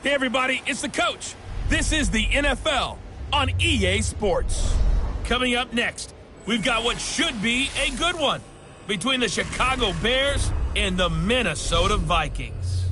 Hey everybody, it's the coach. This is the NFL on EA Sports. Coming up next, we've got what should be a good one between the Chicago Bears and the Minnesota Vikings.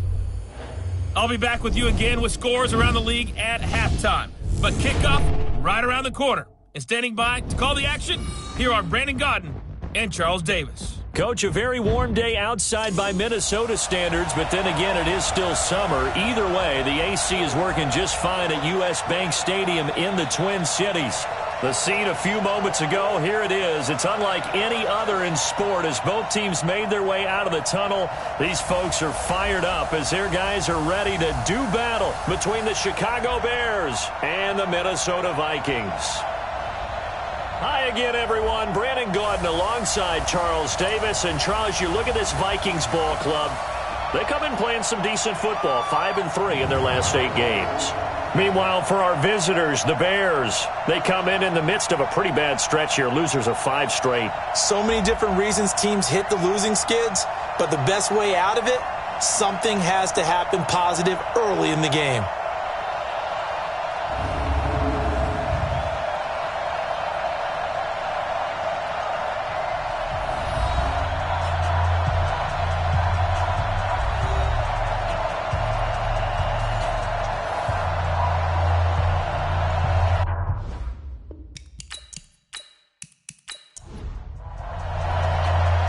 I'll be back with you again with scores around the league at halftime. But kickoff right around the corner. And standing by to call the action, here are Brandon Godden and Charles Davis. Coach, a very warm day outside by Minnesota standards, but then again, it is still summer. Either way, the AC is working just fine at U.S. Bank Stadium in the Twin Cities. The scene a few moments ago, here it is. It's unlike any other in sport as both teams made their way out of the tunnel. These folks are fired up as their guys are ready to do battle between the Chicago Bears and the Minnesota Vikings. Hi again, everyone. Brandon Gaudin alongside Charles Davis. And Charles, you look at this Vikings ball club. They come in playing some decent football, 5-3 in their last 8 games. Meanwhile, for our visitors, the Bears, they come in the midst of a pretty bad stretch here, losers of 5 straight. So many different reasons teams hit the losing skids, but the best way out of it, something has to happen positive early in the game.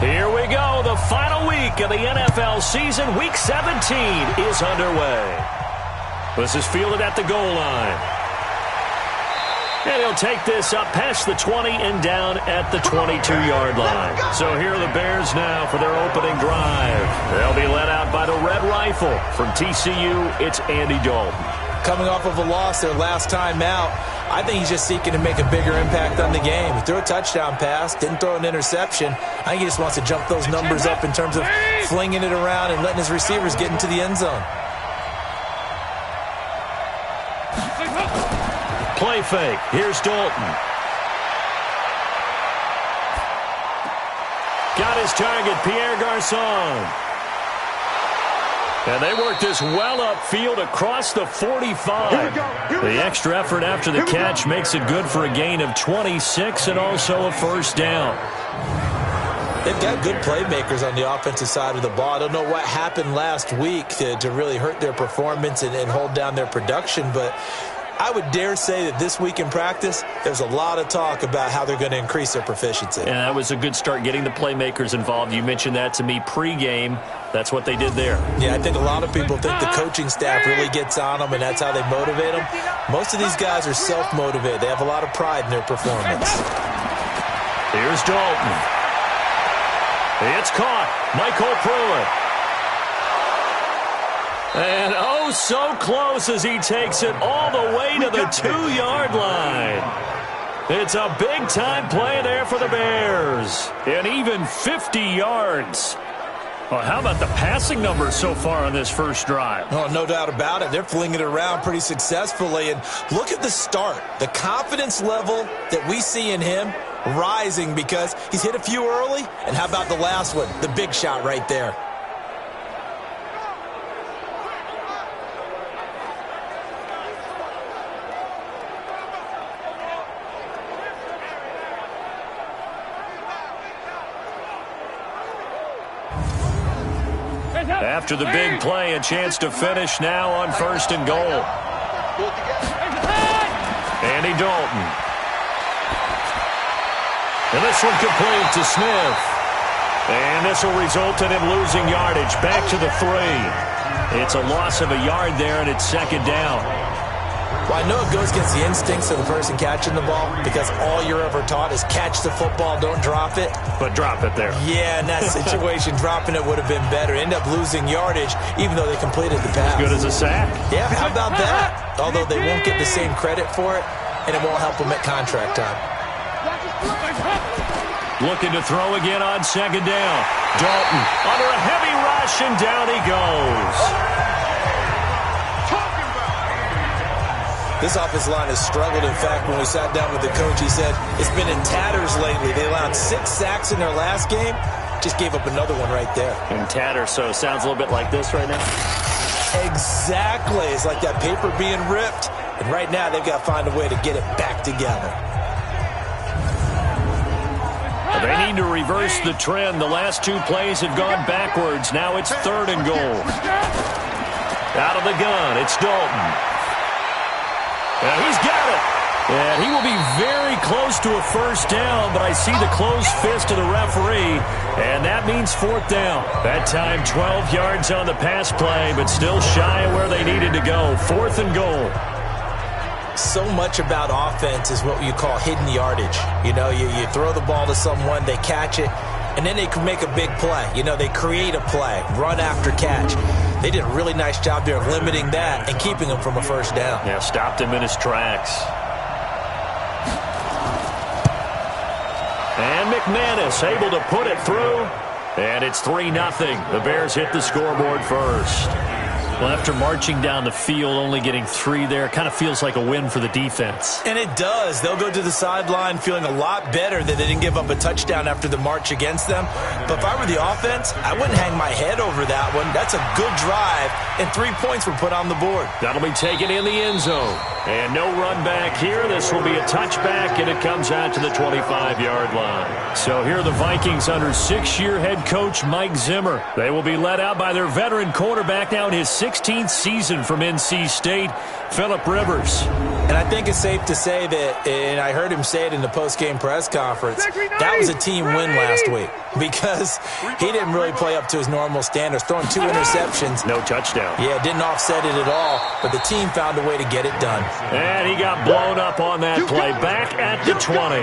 Here we go. The final week of the NFL season. Week 17 is underway. This is fielded at the goal line. And he'll take this up past the 20 and down at the 22-yard line. So here are the Bears now for their opening drive. They'll be led out by the Red Rifle. From TCU, it's Andy Dalton. Coming off of a loss their last time out, I think he's just seeking to make a bigger impact on the game. He threw a touchdown pass, didn't throw an interception. I think he just wants to jump those numbers up in terms of flinging it around and letting his receivers get into the end zone. Play fake. Here's Dalton. Got his target, Pierre Garçon. And they work this well upfield across the 45. The extra effort after the catch makes it good for a gain of 26 and also a first down. They've got good playmakers on the offensive side of the ball. I don't know what happened last week to really hurt their performance and hold down their production, but I would dare say that this week in practice, there's a lot of talk about how they're going to increase their proficiency. And that was a good start getting the playmakers involved. You mentioned that to me pregame. That's what they did there. Yeah, I think a lot of people think the coaching staff really gets on them, and that's how they motivate them. Most of these guys are self-motivated. They have a lot of pride in their performance. Here's Dalton. It's caught. Michael Pruitt. And oh, so close as he takes it all the way to the 2-yard line. It's a big-time play there for the Bears. And even 50 yards. Well, how about the passing numbers so far on this first drive? Oh, no doubt about it. They're flinging it around pretty successfully. And look at the start. The confidence level that we see in him rising because he's hit a few early. And how about the last one? The big shot right there. After the big play, a chance to finish now on 1st and goal. Andy Dalton. And this one complete to Smith. And this will result in him losing yardage back to the 3. It's a loss of a yard there, and it's 2nd down. Well, I know it goes against the instincts of the person catching the ball because all you're ever taught is catch the football, don't drop it. But drop it there. Yeah, in that situation, dropping it would have been better. End up losing yardage even though they completed the pass. As good as a sack. Yeah, how about that? Although they won't get the same credit for it, and it won't help them at contract time. Looking to throw again on 2nd down. Dalton under a heavy rush, and down he goes. This offensive line has struggled. In fact, when we sat down with the coach, he said it's been in tatters lately. They allowed 6 sacks in their last game. Just gave up another one right there. In tatters, so it sounds a little bit like this right now. Exactly. It's like that paper being ripped. And right now, they've got to find a way to get it back together. They need to reverse the trend. The last two plays have gone backwards. Now it's 3rd and goal. Out of the gun, it's Dalton. And he's got it. And he will be very close to a first down, but I see the closed fist of the referee, and that means 4th down. That time 12 yards on the pass play, but still shy of where they needed to go. 4th and goal. So much about offense is what you call hidden yardage. You know, you throw the ball to someone, they catch it, and then they can make a big play. You know, they create a play, run after catch. They did a really nice job there of limiting that and keeping him from a first down. Yeah, stopped him in his tracks. And McManus able to put it through. And it's 3-0. The Bears hit the scoreboard first. Well, after marching down the field, only getting 3 there, kind of feels like a win for the defense. And it does. They'll go to the sideline feeling a lot better that they didn't give up a touchdown after the march against them. But if I were the offense, I wouldn't hang my head over that one. That's a good drive, and 3 points were put on the board. That'll be taken in the end zone. And no run back here. This will be a touchback, and it comes out to the 25-yard line. So here are the Vikings under 6-year head coach Mike Zimmer. They will be led out by their veteran quarterback now in his 16th season from NC State, Phillip Rivers. And I think it's safe to say that, and I heard him say it in the post-game press conference, that was a team win last week because he didn't really play up to his normal standards, throwing 2 interceptions. No touchdown. Yeah, didn't offset it at all, but the team found a way to get it done. And he got blown up on that play, back at the 20.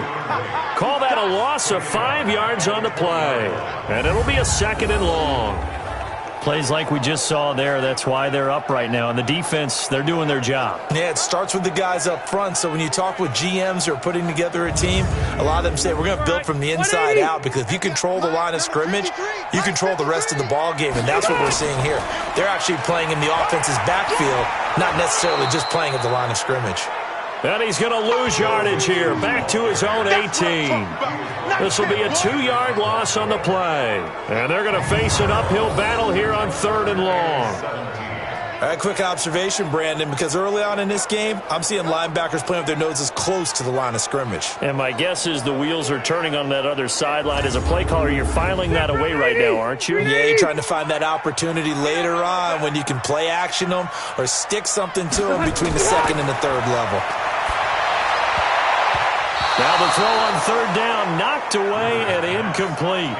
Call that a loss of 5 yards on the play. And it'll be a 2nd and long. Plays like we just saw there, that's why they're up right now. And the defense, they're doing their job. Yeah, it starts with the guys up front. So when you talk with GMs who are putting together a team, a lot of them say we're going to build from the inside out because if you control the line of scrimmage, you control the rest of the ball game, and that's what we're seeing here. They're actually playing in the offense's backfield, not necessarily just playing at the line of scrimmage. And he's going to lose yardage here, back to his own 18. This will be a 2-yard loss on the play. And they're going to face an uphill battle here on 3rd and long. All right, quick observation, Brandon, because early on in this game, I'm seeing linebackers playing with their noses close to the line of scrimmage. And my guess is the wheels are turning on that other sideline. As a play caller, you're filing that away right now, aren't you? Yeah, you're trying to find that opportunity later on when you can play action them or stick something to them between the 2nd and the 3rd level. Now the throw on 3rd down, knocked away and incomplete.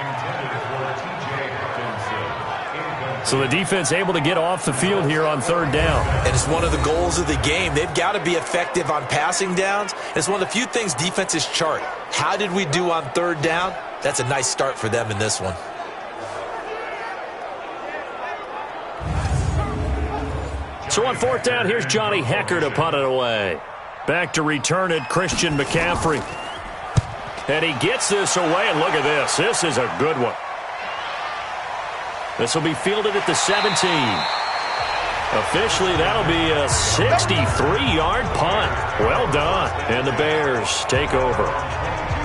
So the defense able to get off the field here on 3rd down. And it's one of the goals of the game. They've got to be effective on passing downs. It's one of the few things defenses chart. How did we do on 3rd down? That's a nice start for them in this one. So on 4th down, here's Johnny Hecker to punt it away. Back to return it, Christian McCaffrey. And he gets this away, and look at this. This is a good one. This will be fielded at the 17. Officially, that'll be a 63-yard punt. Well done. And the Bears take over.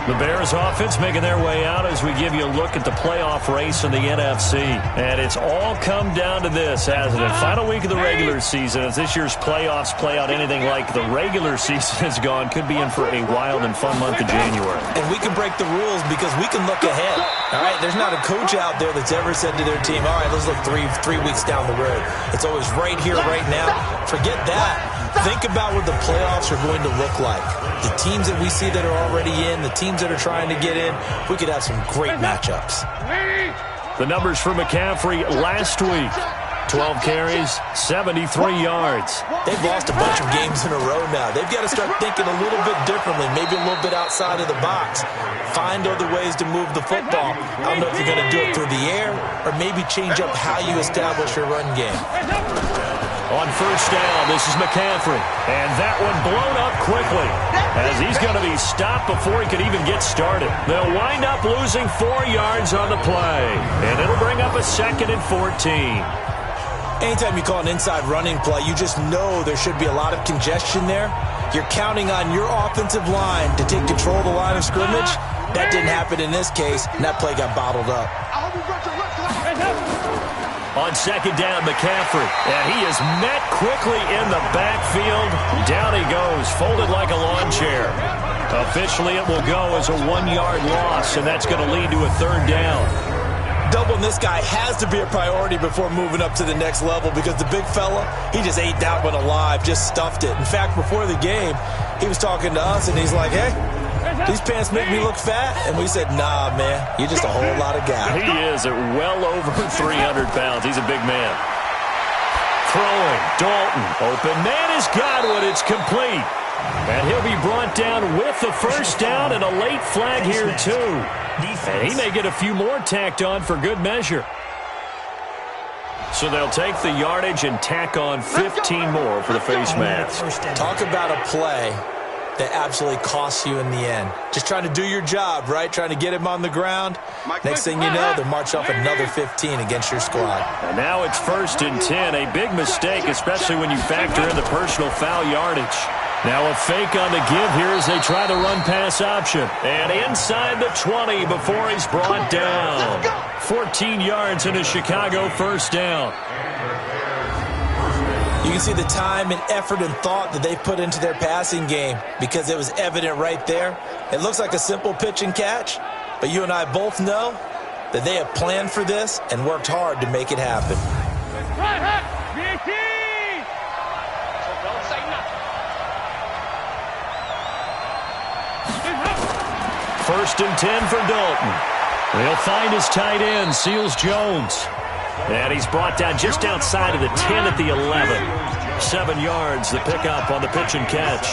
The Bears offense making their way out as we give you a look at the playoff race in the NFC. And it's all come down to this, hasn't it? Final week of the regular season. As this year's playoffs play out anything like the regular season has gone, could be in for a wild and fun month of January. And we can break the rules because we can look ahead. All right, there's not a coach out there that's ever said to their team, all right, let's look three weeks down the road. It's always right here, right now. Forget that. Think about what the playoffs are going to look like. The teams that we see that are already in, the teams that are trying to get in, we could have some great matchups. The numbers for McCaffrey last week. 12 carries, 73 yards. They've lost a bunch of games in a row now. They've got to start thinking a little bit differently, maybe a little bit outside of the box. Find other ways to move the football. I don't know if you're going to do it through the air or maybe change up how you establish your run game. On 1st down, this is McCaffrey. And that one blown up quickly as he's going to be stopped before he could even get started. They'll wind up losing 4 yards on the play. And it'll bring up a 2nd and 14. Anytime you call an inside running play, you just know there should be a lot of congestion there. You're counting on your offensive line to take control of the line of scrimmage. That didn't happen in this case, and that play got bottled up. On second down, McCaffrey. And he is met quickly in the backfield. Down he goes, folded like a lawn chair. Officially, it will go as a 1-yard loss, and that's going to lead to a third down. Doubling this guy has to be a priority before moving up to the next level because the big fella, he just ate that one alive, just stuffed it. In fact, before the game, he was talking to us, and he's like, hey, these pants make me look fat. And we said, nah, man, you're just a whole lot of guy. He is at well over 300 pounds. He's a big man. Throwing, Dalton. Open man has got one. It's complete. And he'll be brought down with the first down and a late flag here, too. And he may get a few more tacked on for good measure. So they'll take the yardage and tack on 15 more for the face mask. Talk about a play that absolutely costs you in the end. Just trying to do your job, right? Trying to get him on the ground. Next thing you know, they march off another 15 against your squad. And now it's 1st and 10. A big mistake, especially when you factor in the personal foul yardage. Now a fake on the give here as they try the run-pass option. And inside the 20 before he's brought down. 14 yards and a Chicago first down. You can see the time and effort and thought that they put into their passing game because it was evident right there. It looks like a simple pitch and catch, but you and I both know that they have planned for this and worked hard to make it happen. First and 10 for Dalton. He'll find his tight end, Seals Jones. And he's brought down just outside of the 10 at the 11. 7 yards, the pickup on the pitch and catch.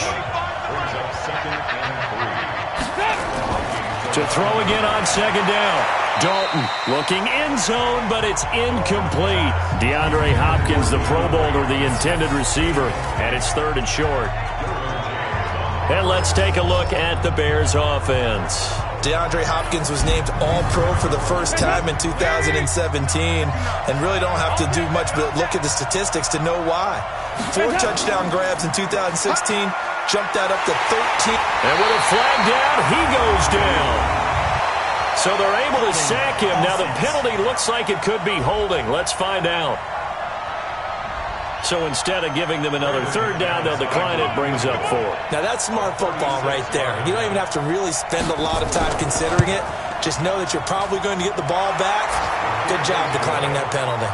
To throw again on second down. Dalton looking end zone, but it's incomplete. DeAndre Hopkins, the Pro Bowler, the intended receiver. And it's 3rd and short. And let's take a look at the Bears offense. DeAndre Hopkins was named All-Pro for the first time in 2017 and really don't have to do much but look at the statistics to know why. 4 touchdown grabs in 2016, jumped that up to 13. And with a flag down, he goes down. So they're able to sack him. Now the penalty looks like it could be holding. Let's find out. So instead of giving them another third down, they'll decline it, brings up 4. Now that's smart football right there. You don't even have to really spend a lot of time considering it. Just know that you're probably going to get the ball back. Good job declining that penalty.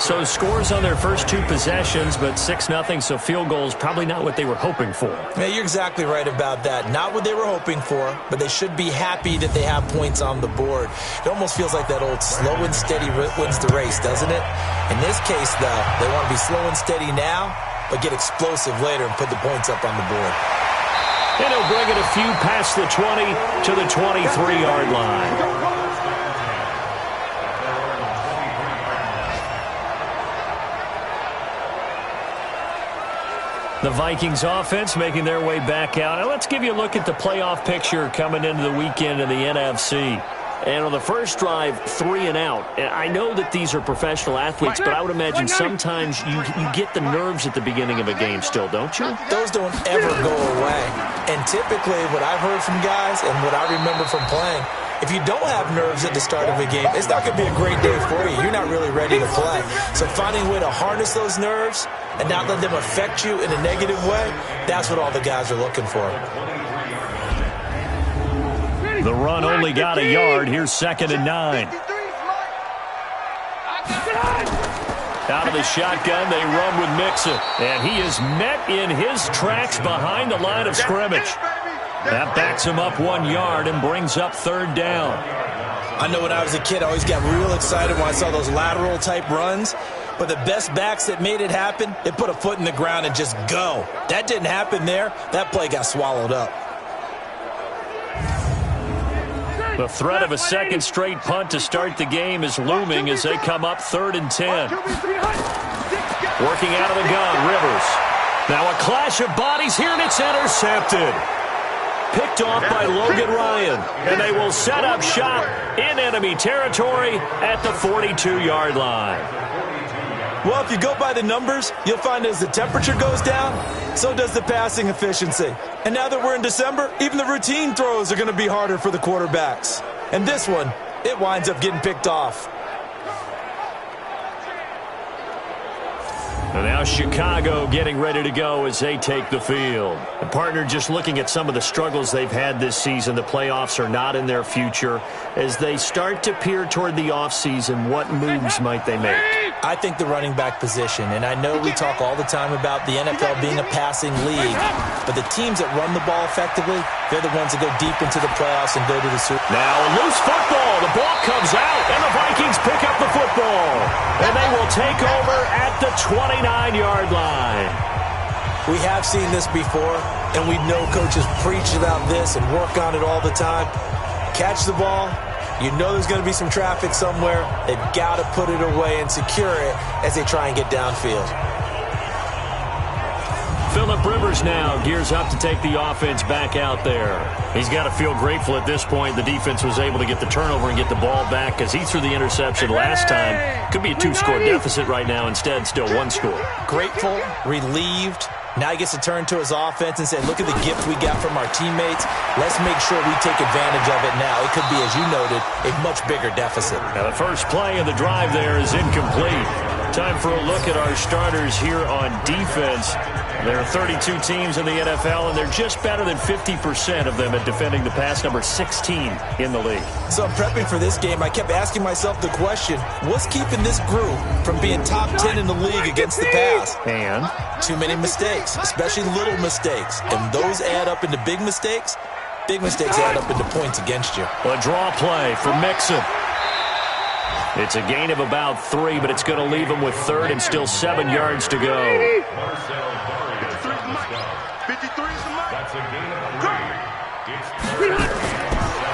So scores on their first 2 possessions, but 6-0, so field goals probably not what they were hoping for. Yeah, you're exactly right about that. Not what they were hoping for, but they should be happy that they have points on the board. It almost feels like that old slow and steady wins the race, doesn't it? In this case, though, they want to be slow and steady now, but get explosive later and put the points up on the board. And he'll bring it a few past the 20 to the 23-yard line. The Vikings offense making their way back out. Now let's give you a look at the playoff picture coming into the weekend in the NFC. And on the first drive, 3 and out. I know that these are professional athletes, but I would imagine sometimes you get the nerves at the beginning of a game still, don't you? Those don't ever go away. And typically what I've heard from guys and what I remember from playing, if you don't have nerves at the start of a game, it's not going to be a great day for you. You're not really ready to play. So finding a way to harness those nerves and not let them affect you in a negative way, that's what all the guys are looking for. The run only got a yard. Here's 2nd and 9. Out of the shotgun, they run with Mixon. And he is met in his tracks behind the line of scrimmage. That backs him up 1 yard and brings up 3rd down. I know when I was a kid, I always got real excited when I saw those lateral-type runs. But the best backs that made it happen, they put a foot in the ground and just go. That didn't happen there. That play got swallowed up. The threat of a second straight punt to start the game is looming as they come up 3rd and 10. Working out of the gun, Rivers. Now a clash of bodies here, and it's intercepted. Picked off by Logan Ryan, and they will set up shop in enemy territory at the 42-yard line. Well, if you go by the numbers, you'll find as the temperature goes down, so does the passing efficiency. And now that we're in December, even the routine throws are going to be harder for the quarterbacks. And this one, it winds up getting picked off. And now Chicago getting ready to go as they take the field. And partner, just looking at some of the struggles they've had this season, the playoffs are not in their future. As they start to peer toward the offseason, what moves might they make? I think the running back position, and I know we talk all the time about the NFL being a passing league, but the teams that run the ball effectively, they're the ones that go deep into the playoffs and go to the Super Bowl. Now a loose football. The ball comes out, and the Vikings pick up the football. And they will take over at the 29-yard line. We have seen this before, and we know coaches preach about this and work on it all the time. Catch the ball. You know there's going to be some traffic somewhere. They've got to put it away and secure it as they try and get downfield. Phillip Rivers now gears up to take the offense back out there. He's got to feel grateful at this point. The defense was able to get the turnover and get the ball back because he threw the interception last time. Could be a 2-score deficit right now. Instead, still 1 score. Grateful, relieved. Now he gets to turn to his offense and say, look at the gift we got from our teammates. Let's make sure we take advantage of it now. It could be, as you noted, a much bigger deficit. Now the first play of the drive there is incomplete. Time for a look at our starters here on defense. There are 32 teams in the NFL, and they're just better than 50% of them at defending the pass, number 16 in the league. So I'm prepping for this game. I kept asking myself the question, what's keeping this group from being top 10 in the league against the pass? And? Too many mistakes, especially little mistakes. And those add up into big mistakes. Big mistakes add up into points against you. A draw play for Mixon. It's a gain of about 3, but it's going to leave him with 3rd and still 7 yards to go.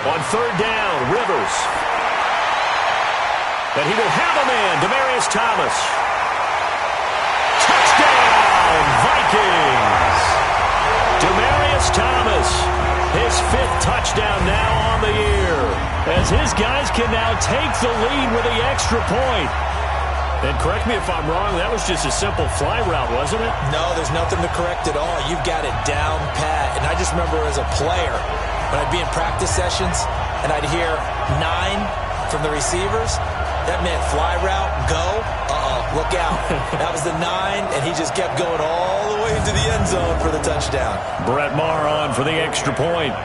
On 3rd down, Rivers. And he will have a man, Demaryius Thomas. Touchdown, Vikings! Demaryius Thomas, his 5th touchdown now on the year, as his guys can now take the lead with the extra point. And correct me if I'm wrong, that was just a simple fly route, wasn't it? No, there's nothing to correct at all. You've got it down pat. And I just remember as a player, when I'd be in practice sessions and I'd hear 9 from the receivers, that meant fly route, go, look out. That was the 9, and he just kept going all the way into the end zone for the touchdown. Brett Maher on for the extra point.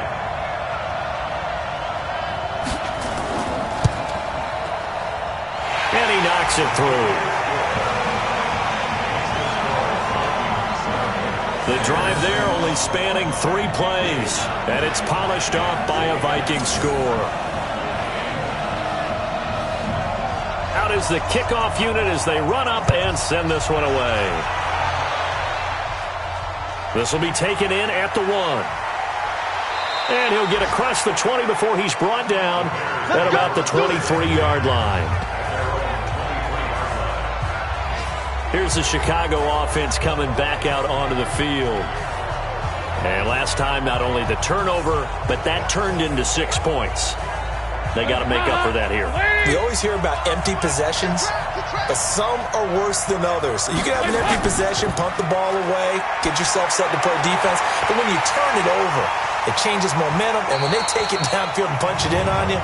And he knocks it through. The drive there only spanning 3 plays, and it's polished off by a Viking score. Out is the kickoff unit as they run up and send this one away. This will be taken in at the 1. And he'll get across the 20 before he's brought down at about the 23-yard line. Here's the Chicago offense coming back out onto the field. And last time, not only the turnover, but that turned into 6 points. They got to make up for that here. We always hear about empty possessions, but some are worse than others. You can have an empty possession, punt the ball away, get yourself set to play defense, but when you turn it over, it changes momentum, and when they take it downfield and punch it in on you,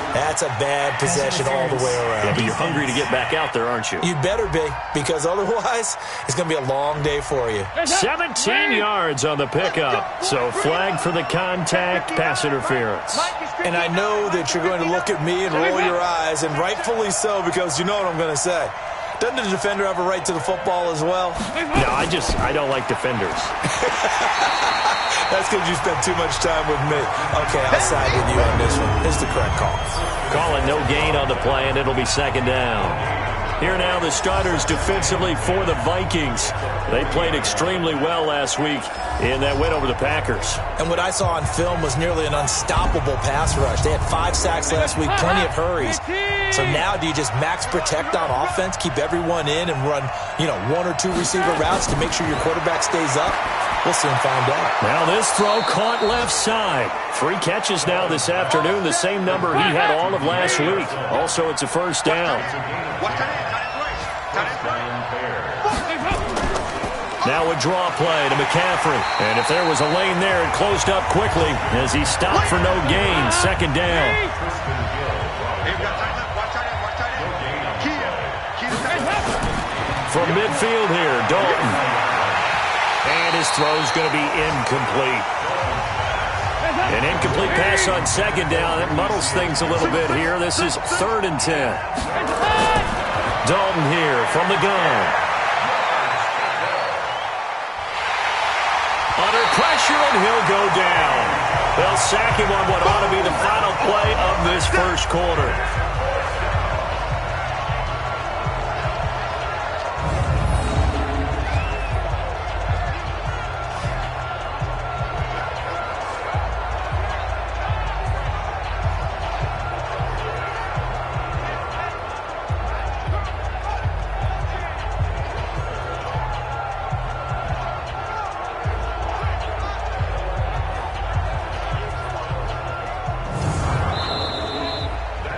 that's a bad possession all the way around. Yeah, but you're hungry to get back out there, aren't you? You better be, because otherwise it's going to be a long day for you. 17 yards on the pickup. So flag for the contact, pass interference. And I know that you're going to look at me and roll your eyes, and rightfully so, because you know what I'm going to say. Doesn't the defender have a right to the football as well? No, I don't like defenders. That's because you spent too much time with me. Okay, I'll side with you on this one. Here's the correct call. Calling no gain on the play, and it'll be 2nd down. Here now the starters defensively for the Vikings. They played extremely well last week in that win over the Packers. And what I saw on film was nearly an unstoppable pass rush. They had 5 sacks last week, plenty of hurries. So now do you just max protect on offense, keep everyone in, and run 1 or 2 receiver routes to make sure your quarterback stays up? We'll soon find out. Now this throw caught left side. 3 catches now this afternoon, the same number he had all of last week. Also, it's a 1st down. Now a draw play to McCaffrey. And if there was a lane there, it closed up quickly as he stopped for no gain. 2nd down. From midfield here, Dalton. And his throw's going to be incomplete. An incomplete pass on second down. It muddles things a little bit here. This is 3rd and 10. Dalton here from the gun. Under pressure, and he'll go down. They'll sack him on what ought to be the final play of this first quarter.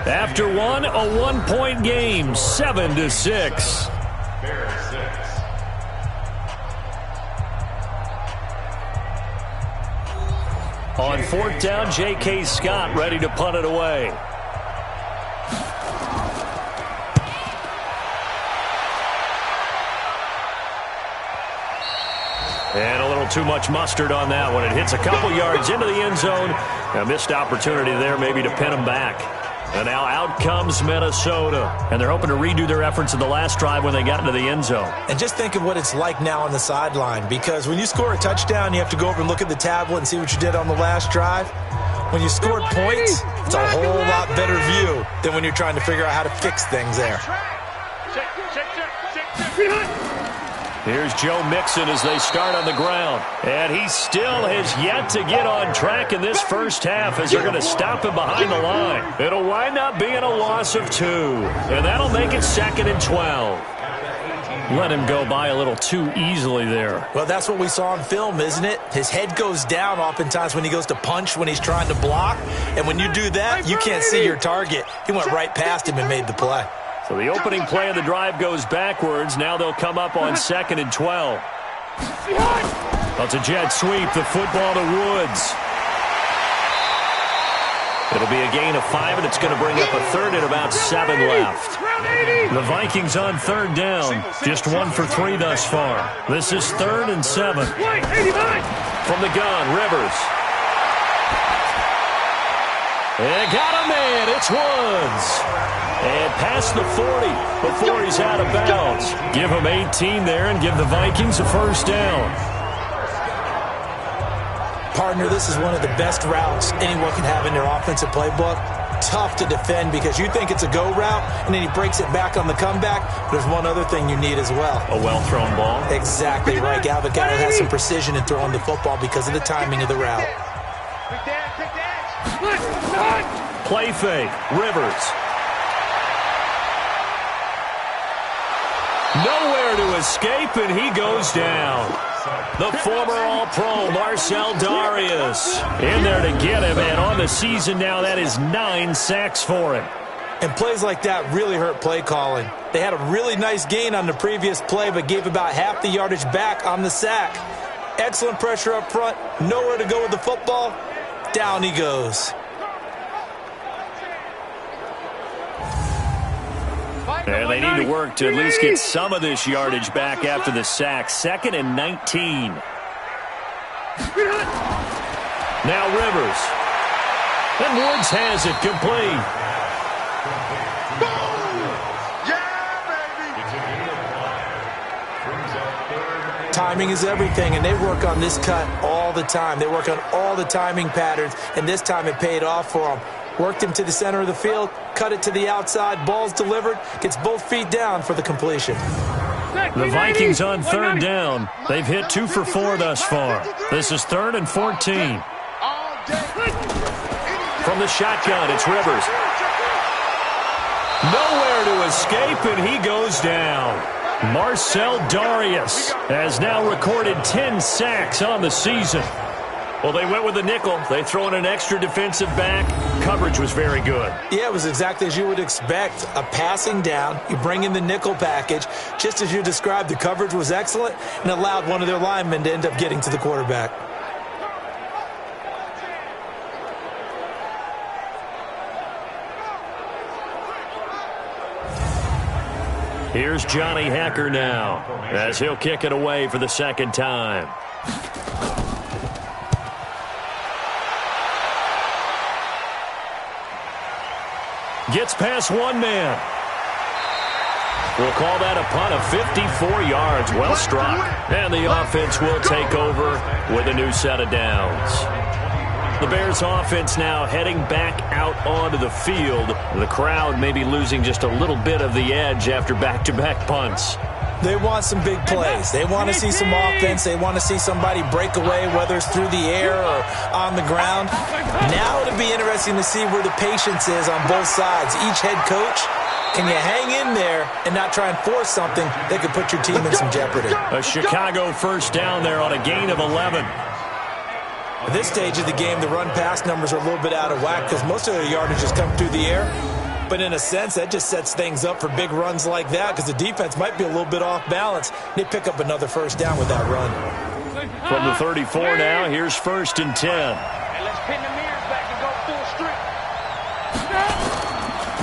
After one, a 1-point game, 7-6. On 4th down, J.K. Scott ready to punt it away. And a little too much mustard on that one. It hits a couple yards into the end zone. A missed opportunity there maybe to pin him back. And now out comes Minnesota. And they're hoping to redo their efforts in the last drive when they got into the end zone. And just think of what it's like now on the sideline. Because when you score a touchdown, you have to go over and look at the tablet and see what you did on the last drive. When you scored points, it's a whole lot better view than when you're trying to figure out how to fix things there. Here's Joe Mixon as they start on the ground. And he still has yet to get on track in this first half as they're going to stop him behind the line. It'll wind up being a loss of 2. And that'll make it 2nd and 12. Let him go by a little too easily there. Well, that's what we saw on film, isn't it? His head goes down oftentimes when he goes to punch, when he's trying to block. And when you do that, you can't see your target. He went right past him and made the play. So the opening play of the drive goes backwards. Now they'll come up on 2nd and 12. That's a jet sweep. The football to Woods. It'll be a gain of 5, and it's going to bring up a 3rd and about 7 left. The Vikings on 3rd down. Just 1 for 3 thus far. This is 3rd and 7. From the gun, Rivers. And got a man. It's Woods. And past the 40 before he's out of bounds. Give him 18 there and give the Vikings a first down. Partner, this is one of the best routes anyone can have in their offensive playbook. Tough to defend because you think it's a go route, and then he breaks it back on the comeback. There's one other thing you need as well. A well-thrown ball. Exactly right, Gal. But guy that has some precision in throwing the football because of the timing of the route. Play fake. Rivers. Nowhere to escape, and he goes down. The former All-Pro, Marcel Darius, in there to get him, and on the season now, that is 9 sacks for him. And plays like that really hurt play calling. They had a really nice gain on the previous play, but gave about half the yardage back on the sack. Excellent pressure up front, nowhere to go with the football. Down he goes. And they need to work to at least get some of this yardage back after the sack. 2nd and 19. Now Rivers. And Woods has it complete. Timing is everything, and they work on this cut all the time. They work on all the timing patterns, and this time it paid off for them. Worked him to the center of the field, cut it to the outside, ball's delivered, gets both feet down for the completion. The Vikings on 3rd down. They've hit 2 for 4 thus far. This is 3rd and 14. From the shotgun, it's Rivers. Nowhere to escape, and he goes down. Marcel Darius has now recorded 10 sacks on the season. Well, they went with the nickel. They throw in an extra defensive back. Coverage was very good. Yeah, it was exactly as you would expect. A passing down. You bring in the nickel package. Just as you described, the coverage was excellent and allowed one of their linemen to end up getting to the quarterback. Here's Johnny Hecker now as he'll kick it away for the second time. Gets past one man. We'll call that a punt of 54 yards. Well struck. And the offense will take over with a new set of downs. The Bears offense now heading back out onto the field. The crowd may be losing just a little bit of the edge after back-to-back punts. They want some big plays. They want to see some offense. They want to see somebody break away, whether it's through the air or on the ground. Now it'll be interesting to see where the patience is on both sides. Each head coach, can you hang in there and not try and force something that could put your team in some jeopardy? A Chicago first down there on a gain of 11. At this stage of the game, the run-pass numbers are a little bit out of whack because most of their yardage has come through the air. But in a sense, that just sets things up for big runs like that because the defense might be a little bit off balance. They pick up another first down with that run. From the 34 now, here's 1st and 10. And let's pin the mirrors back and go full streak.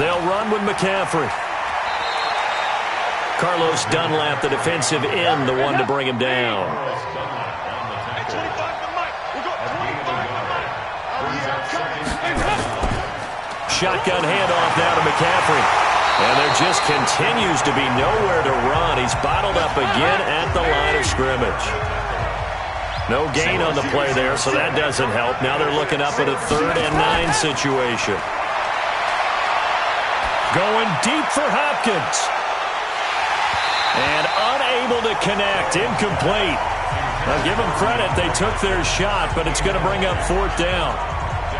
They'll run with McCaffrey. Carlos Dunlap, the defensive end, the one to bring him down. Shotgun handoff now to McCaffrey. And there just continues to be nowhere to run. He's bottled up again at the line of scrimmage. No gain on the play there, so that doesn't help. Now they're looking up at a 3rd and 9 situation. Going deep for Hopkins. And unable to connect. Incomplete. I'll give them credit. They took their shot, but it's going to bring up 4th down.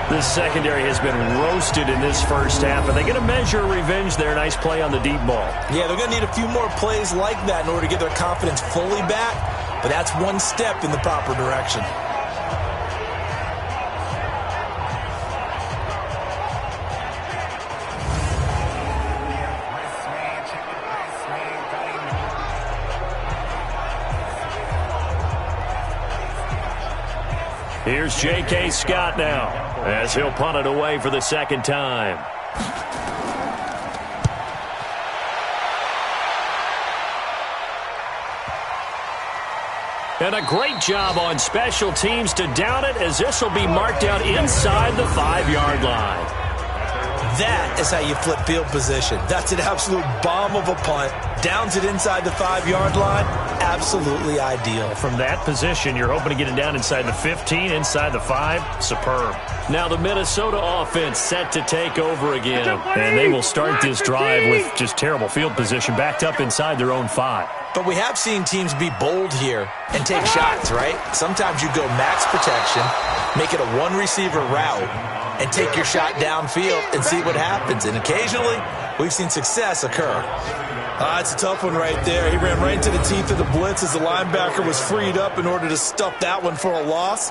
This secondary has been roasted in this first half. Are they going to measure revenge there? Nice play on the deep ball. Yeah, they're going to need a few more plays like that in order to get their confidence fully back. But that's one step in the proper direction. Here's J.K. Scott now as he'll punt it away for the second time. And a great job on special teams to down it, as this will be marked out inside the 5-yard line. That is how you flip field position. That's an absolute bomb of a punt. Downs it inside the 5-yard line. Absolutely ideal. From that position, you're hoping to get it down inside the 15, inside the 5. Superb. Now the Minnesota offense set to take over again. And they will start this drive with just terrible field position, backed up inside their own 5. But we have seen teams be bold here and take shots, right? Sometimes you go max protection, make it a one-receiver route, and take your shot downfield and see what happens. And occasionally, we've seen success occur. It's a tough one right there. He ran right into the teeth of the blitz as the linebacker was freed up in order to stuff that one for a loss.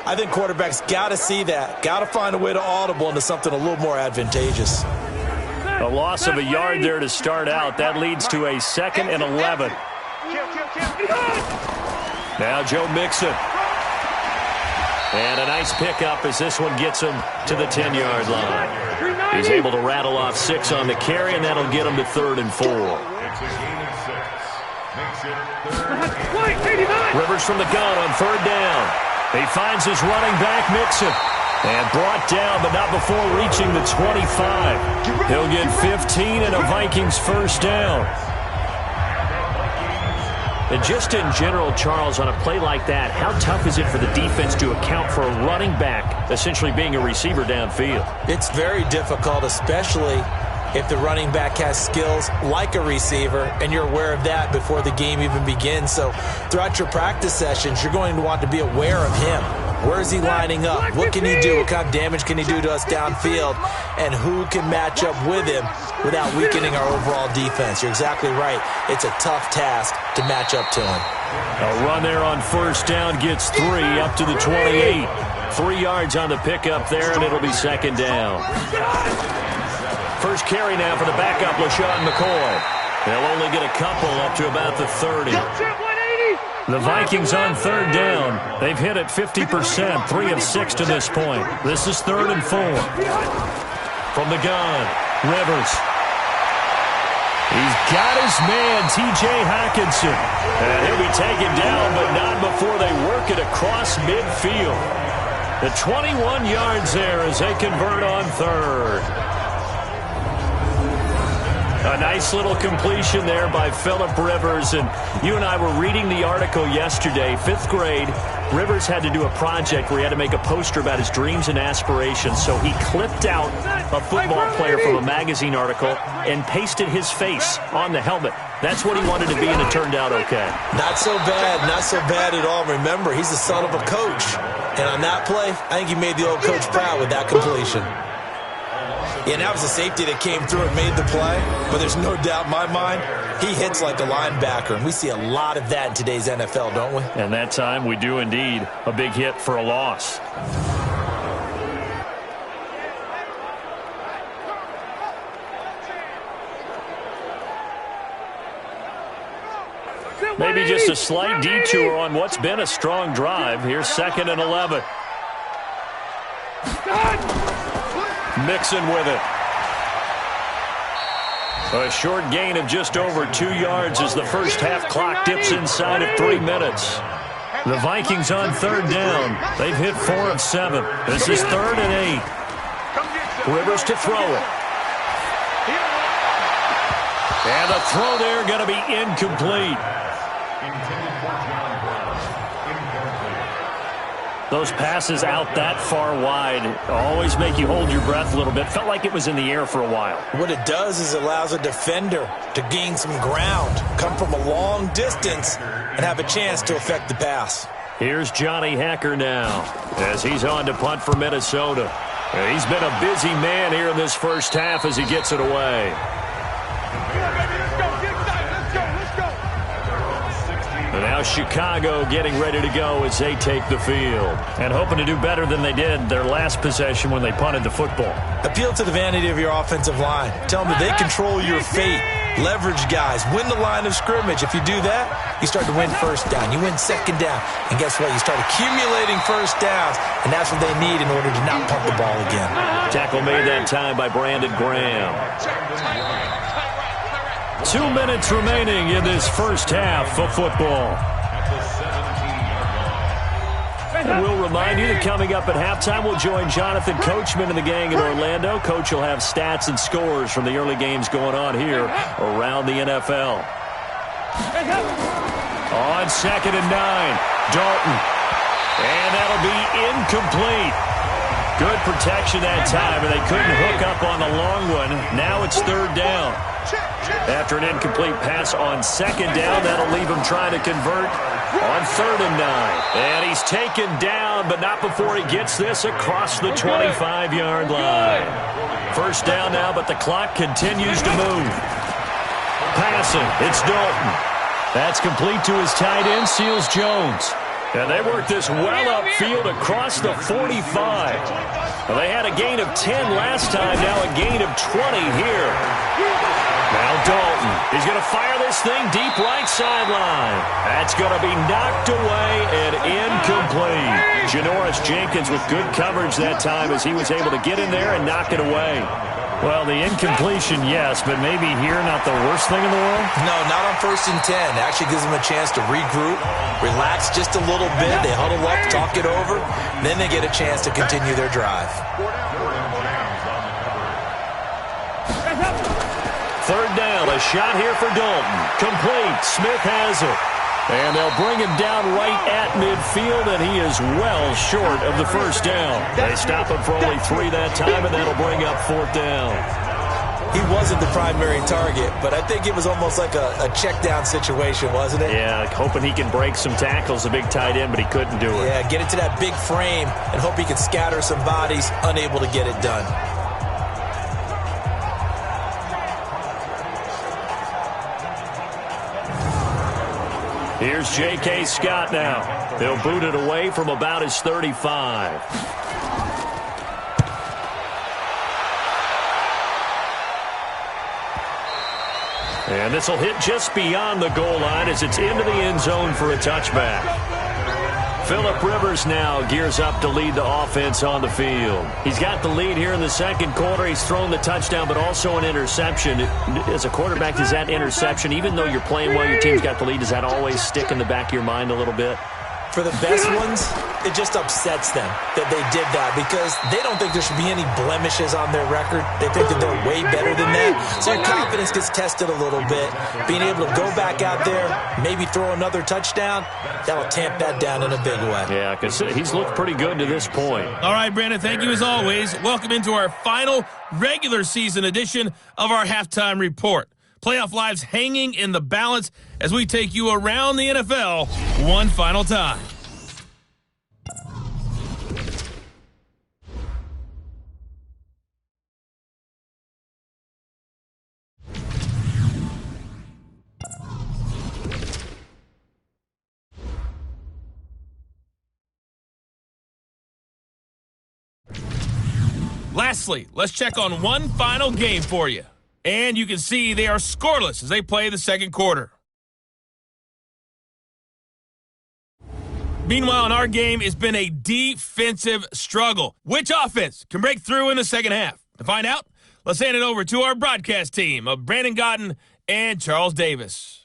I think quarterbacks got to see that, got to find a way to audible into something a little more advantageous. A loss of a yard there to start out. That leads to a 2nd and 11. Now Joe Mixon. And a nice pickup as this one gets him to the 10-yard line. He's able to rattle off 6 on the carry, and that'll get him to 3rd and 4. Rivers from the gun on 3rd down. He finds his running back, Mixon. And brought down, but not before reaching the 25. He'll get 15 and a Vikings first down. And just in general, Charles, on a play like that, how tough is it for the defense to account for a running back essentially being a receiver downfield? It's very difficult, especially if the running back has skills like a receiver, and you're aware of that before the game even begins. So throughout your practice sessions, you're going to want to be aware of him. Where is he lining up? What can he do? What kind of damage can he do to us downfield? And who can match up with him without weakening our overall defense? You're exactly right. It's a tough task to match up to him. A run there on first down gets 3 up to the 28. 3 yards on the pickup there, and it'll be 2nd down. First carry now for the backup, LaShawn McCoy. They'll only get a couple up to about the 30. The Vikings on 3rd down. They've hit it 50%, 3 of 6 to this point. This is 3rd and 4. From the gun, Rivers. He's got his man, T.J. Hockenson. And he'll be taken down, but not before they work it across midfield. The 21 yards there as they convert on third. A nice little completion there by Phillip Rivers. And you and I were reading the article yesterday, 5th grade. Rivers had to do a project where he had to make a poster about his dreams and aspirations. So he clipped out a football player from a magazine article and pasted his face on the helmet. That's what he wanted to be, and it turned out okay. Not so bad at all. Remember, he's the son of a coach. And on that play, I think he made the old coach proud with that completion. Yeah, that was a safety that came through and made the play. But there's no doubt in my mind, he hits like a linebacker. And we see a lot of that in today's NFL, don't we? And that time we do indeed. A big hit for a loss. Maybe just a slight detour on what's been a strong drive. Here's 2nd and 11. Mixon with it. A short gain of just over 2 yards as the first half clock dips inside of 3 minutes. The Vikings on 3rd down. They've hit 4 of 7. This is 3rd and 8. Rivers to throw it. And the throw there going to be incomplete. Those passes out that far wide always make you hold your breath a little bit. Felt like it was in the air for a while. What it does is it allows a defender to gain some ground, come from a long distance, and have a chance to affect the pass. Here's Johnny Hacker now as he's on to punt for Minnesota. He's been a busy man here in this first half as he gets it away. And now Chicago getting ready to go as they take the field. And hoping to do better than they did their last possession when they punted the football. Appeal to the vanity of your offensive line. Tell them that they control your fate. Leverage guys. Win the line of scrimmage. If you do that, you start to win first down. You win 2nd down. And guess what? You start accumulating first downs. And that's what they need in order to not punt the ball again. Tackle made that time by Brandon Graham. 2 minutes remaining in this first half of football. And we'll remind you that coming up at halftime, we'll join Jonathan Coachman and the gang in Orlando. Coach will have stats and scores from the early games going on here around the NFL. On 2nd and 9, Dalton. And that'll be incomplete. Good protection that time, and they couldn't hook up on the long one. Now it's 3rd down. After an incomplete pass on 2nd down, that'll leave him trying to convert on 3rd and 9. And he's taken down, but not before he gets this across the 25-yard line. First down now, but the clock continues to move. Passing, it's Dalton. That's complete to his tight end, Seals Jones. And they work this well upfield across the 45. Well, they had a gain of 10 last time, now a gain of 20 here. Now Dalton, he's going to fire this thing deep right sideline. That's going to be knocked away and incomplete. Janoris Jenkins with good coverage that time as he was able to get in there and knock it away. Well, the incompletion, yes, but maybe here not the worst thing in the world? No, not on 1st and 10. It actually gives them a chance to regroup, relax just a little bit. They huddle up, talk it over, then they get a chance to continue their drive. 3rd down, a shot here for Dalton. Complete, Smith has it. And they'll bring him down right at midfield, and he is well short of the first down. They stop him for only 3 that time, and that'll bring up 4th down. He wasn't the primary target, but I think it was almost like a check down situation, wasn't it? Yeah, hoping he can break some tackles, a big tight end, but he couldn't do it. Yeah, get it to that big frame and hope he can scatter some bodies, unable to get it done. Here's J.K. Scott now. He'll boot it away from about his 35. And this will hit just beyond the goal line as it's into the end zone for a touchback. Phillip Rivers now gears up to lead the offense on the field. He's got the lead here in the second quarter. He's thrown the touchdown, but also an interception. As a quarterback, does that interception, even though you're playing well, your team's got the lead, does that always stick in the back of your mind a little bit? For the best ones, it just upsets them that they did that because they don't think there should be any blemishes on their record. They think that they're way better than that. So your confidence gets tested a little bit. Being able to go back out there, maybe throw another touchdown, that'll tamp that down in a big way. Yeah, because he's looked pretty good to this point. All right, Brandon, thank you as always. Welcome into our final regular season edition of our Halftime Report. Playoff lives hanging in the balance as we take you around the NFL one final time. Lastly, let's check on one final game for you. And you can see they are scoreless as they play the second quarter. Meanwhile, in our game, it's been a defensive struggle. Which offense can break through in the second half? To find out, let's hand it over to our broadcast team of Brandon Godden and Charles Davis.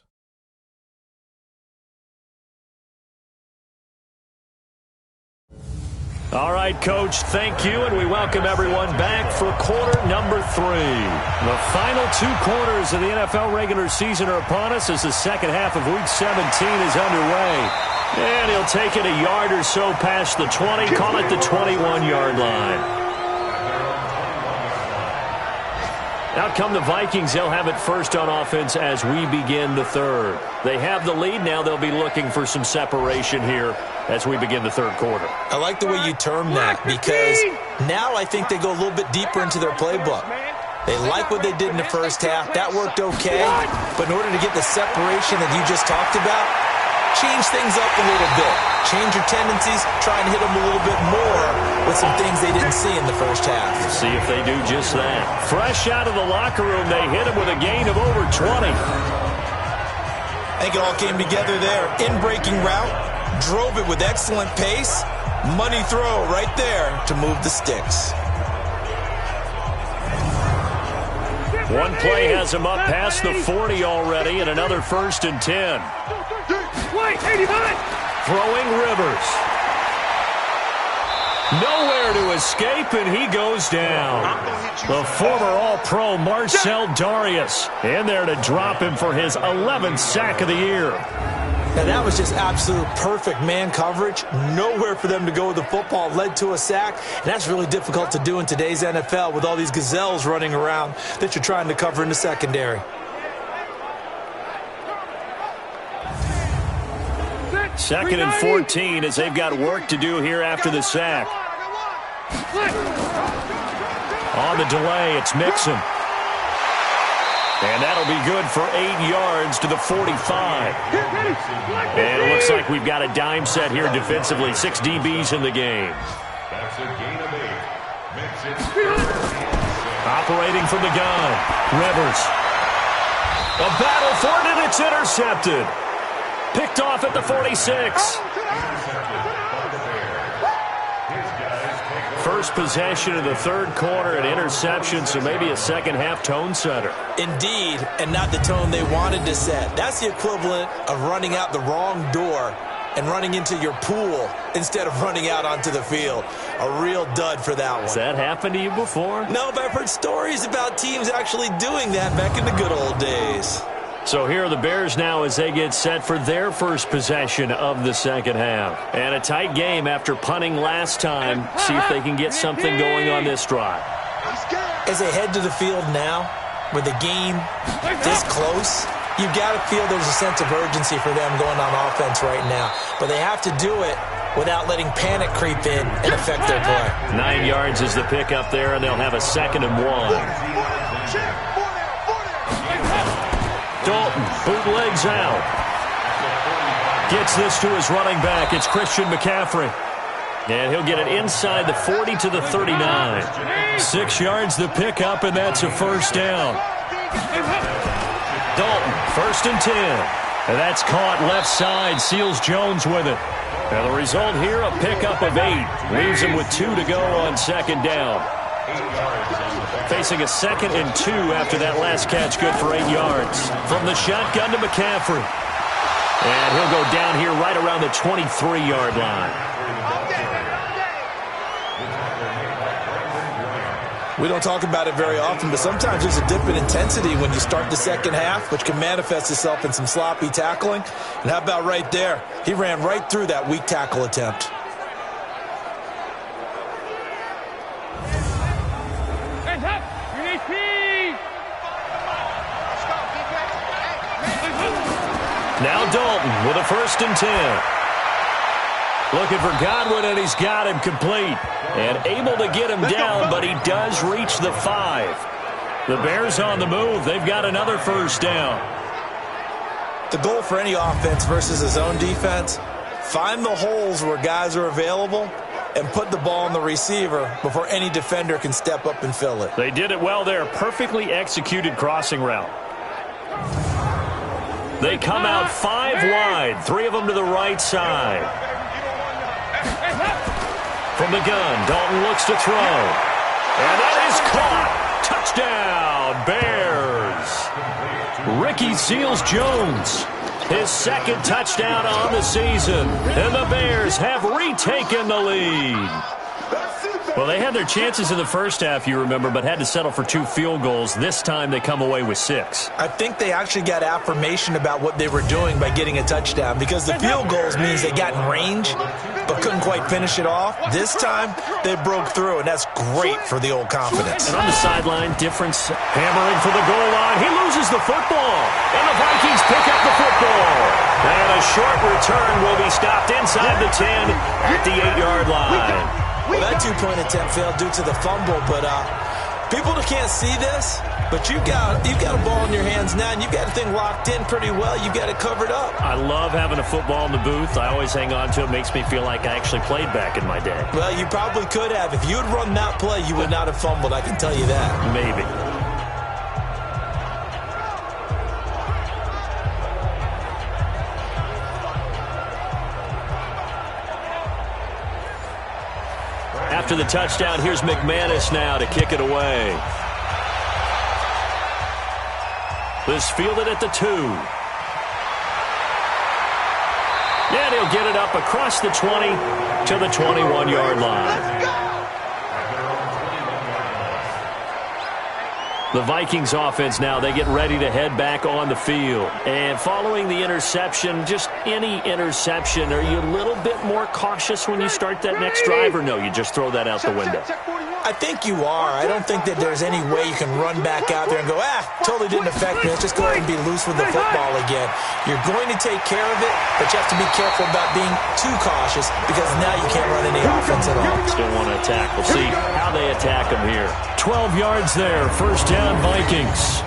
All right, Coach, thank you, and we welcome everyone back for quarter number 3. The final 2 quarters of the NFL regular season are upon us as the second half of Week 17 is underway. And he'll take it a yard or so past the 20, call it the 21-yard line. Out come the Vikings. They'll have it first on offense as we begin the third. They have the lead. Now they'll be looking for some separation here as we begin the third quarter. I like the way you term that because now I think they go a little bit deeper into their playbook. They like what they did in the first half. That worked okay. But in order to get the separation that you just talked about, change things up a little bit. Change your tendencies. Try and hit them a little bit more with some things they didn't see in the first half. See if they do just that. Fresh out of the locker room, they hit him with a gain of over 20. I think it all came together there. In-breaking route. Drove it with excellent pace. Money throw right there to move the sticks. One play has him up past the 40 already, and another 1st and 10. Throwing Rivers. Nowhere to escape, and he goes down. The former All-Pro Marcel Darius in there to drop him for his 11th sack of the year. Now, that was just absolute perfect man coverage. Nowhere for them to go with the football. Led to a sack. And that's really difficult to do in today's NFL with all these gazelles running around that you're trying to cover in the secondary. Second and 14 as they've got work to do here after the sack. On the delay, it's Mixon. And that'll be good for 8 yards to the 45. And it looks like we've got a dime set here defensively. 6 DBs in the game. Operating from the gun. Rivers. A battle for it, and it's intercepted. Picked off at the 46. First possession of the third quarter, an interception, so maybe a second-half tone setter. Indeed, and not the tone they wanted to set. That's the equivalent of running out the wrong door and running into your pool instead of running out onto the field. A real dud for that one. Has that happened to you before? No, but I've heard stories about teams actually doing that back in the good old days. So here are the Bears now as they get set for their first possession of the second half. And a tight game after punting last time. See if they can get something going on this drive. As they head to the field now, with the game this close, you've got to feel there's a sense of urgency for them going on offense right now. But they have to do it without letting panic creep in and affect their play. 9 yards is the pickup there, and they'll have a 2nd and 1. Dalton bootlegs out. Gets this to his running back. It's Christian McCaffrey. And he'll get it inside the 40 to the 39. 6 yards the pickup, and that's a first down. Dalton, 1st and 10. And that's caught left side. Seals Jones with it. And the result here, a pickup of 8. Leaves him with 2 to go on second down. Facing a 2nd and 2 after that last catch, good for 8 yards. From the shotgun to McCaffrey. And he'll go down here right around the 23-yard line. We don't talk about it very often, but sometimes there's a dip in intensity when you start the second half, which can manifest itself in some sloppy tackling. And how about right there? He ran right through that weak tackle attempt. Hands up! Release speed! Now Dalton with a 1st and 10. Looking for Godwin, and he's got him complete. And able to get him down, but he does reach the 5. The Bears on the move. They've got another 1st down. The goal for any offense versus a zone defense, find the holes where guys are available and put the ball on the receiver before any defender can step up and fill it. They did it well there. Perfectly executed crossing route. They come out 5 wide. 3 of them to the right side. From the gun, Dalton looks to throw. And that is caught. Touchdown, Bears. Ricky Seals-Jones, his 2nd touchdown on the season. And the Bears have retaken the lead. Well, they had their chances in the first half, you remember, but had to settle for 2 field goals. This time they come away with 6. I think they actually got affirmation about what they were doing by getting a touchdown, because the field goals means they got in range but couldn't quite finish it off. This time they broke through, and that's great for the old confidence. And on the sideline, difference hammering for the goal line. He loses the football, and the Vikings pick up the football. And a short return will be stopped inside the 10 at the 8-yard line. Well, that 2-point attempt failed due to the fumble, but people that can't see this, but you've got a ball in your hands now, and you've got the thing locked in pretty well. You've got it covered up. I love having a football in the booth. I always hang on to it. Makes me feel like I actually played back in my day. Well, you probably could have. If you had run that play, you would not have fumbled, I can tell you that. Maybe. After the touchdown, here's McManus now to kick it away. This fielded at the 2. And he'll get it up across the 20 to the 21-yard line. The Vikings offense now, they get ready to head back on the field. And following the interception, just any interception, are you a little bit more cautious when you start that next drive, or no, you just throw that out the window? I think you are. I don't think that there's any way you can run back out there and go, totally didn't affect me. Let's just go ahead and be loose with the football again. You're going to take care of it, but you have to be careful about being too cautious, because now you can't run any offense at all. Still want to attack. We'll see how they attack them here. 12 yards there. 1st down, Vikings.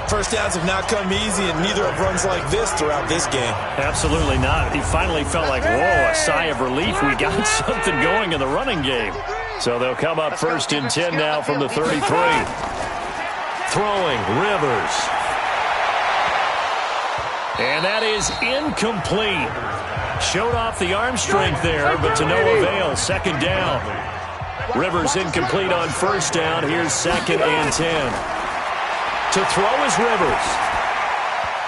First downs have not come easy, and neither have runs like this throughout this game. Absolutely not. He finally felt like, whoa, a sigh of relief. We got something going in the running game. So they'll come up 1st and 10 now from the 33. Throwing, Rivers. And that is incomplete. Showed off the arm strength there, but to no avail. 2nd down. Rivers incomplete on 1st down. Here's 2nd and 10. To throw is Rivers.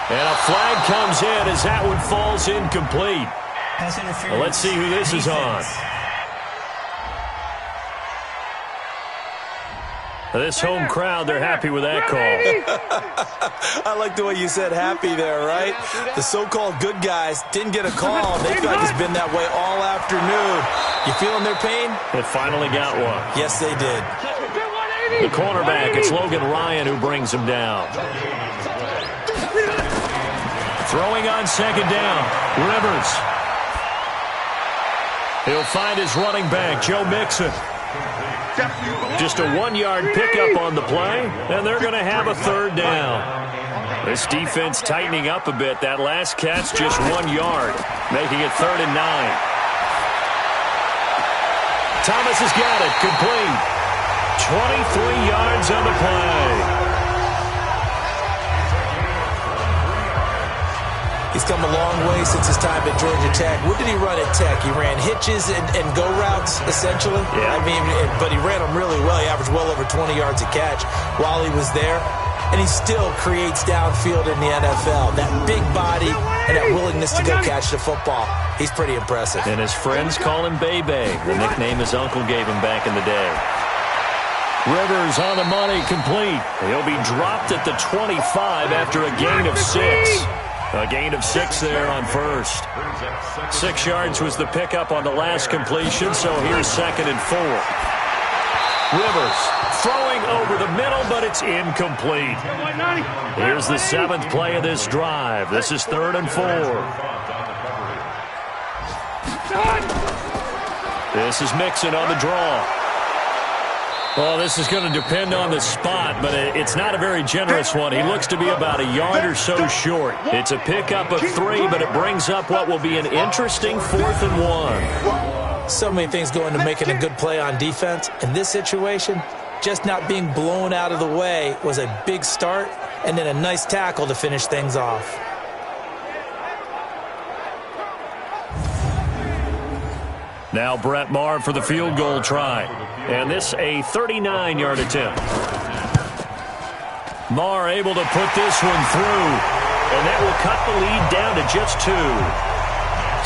And a flag comes in as that one falls incomplete. Well, let's see who this is on. This home crowd, they're happy with that call. I like the way you said happy there, right? The so-called good guys didn't get a call. They feel like it's been that way all afternoon. You feeling their pain? They finally got one. Yes, they did. The cornerback, it's Logan Ryan who brings him down. Throwing on 2nd down, Rivers. He'll find his running back, Joe Mixon. Just a 1-yard pickup on the play, and they're going to have a 3rd down. This defense tightening up a bit. That last catch just 1 yard, making it 3rd and 9. Thomas has got it, complete. 23 yards on the play. He's come a long way way since his time at Georgia Tech. What did he run at Tech? He ran hitches and go routes, essentially. Yeah. I mean, but he ran them really well. He averaged well over 20 yards a catch while he was there. And he still creates downfield in the NFL. That big body and that willingness to go catch the football. He's pretty impressive. And his friends call him Bebe, the nickname his uncle gave him back in the day. Rivers on the money, complete. He'll be dropped at the 25 after a gain of 6. A gain of 6 there on first. 6 yards was the pickup on the last completion, so here's 2nd and 4. Rivers throwing over the middle, but it's incomplete. Here's the 7th play of this drive. This is 3rd and 4. This is Mixon on the draw. Well, this is going to depend on the spot, but it's not a very generous one. He looks to be about a yard or so short. It's a pickup of 3, but it brings up what will be an interesting 4th and 1. So many things go into making a good play on defense. In this situation, just not being blown out of the way was a big start, and then a nice tackle to finish things off. Now Brett Maher for the field goal try. And this a 39-yard attempt. Maher able to put this one through. And that will cut the lead down to just 2.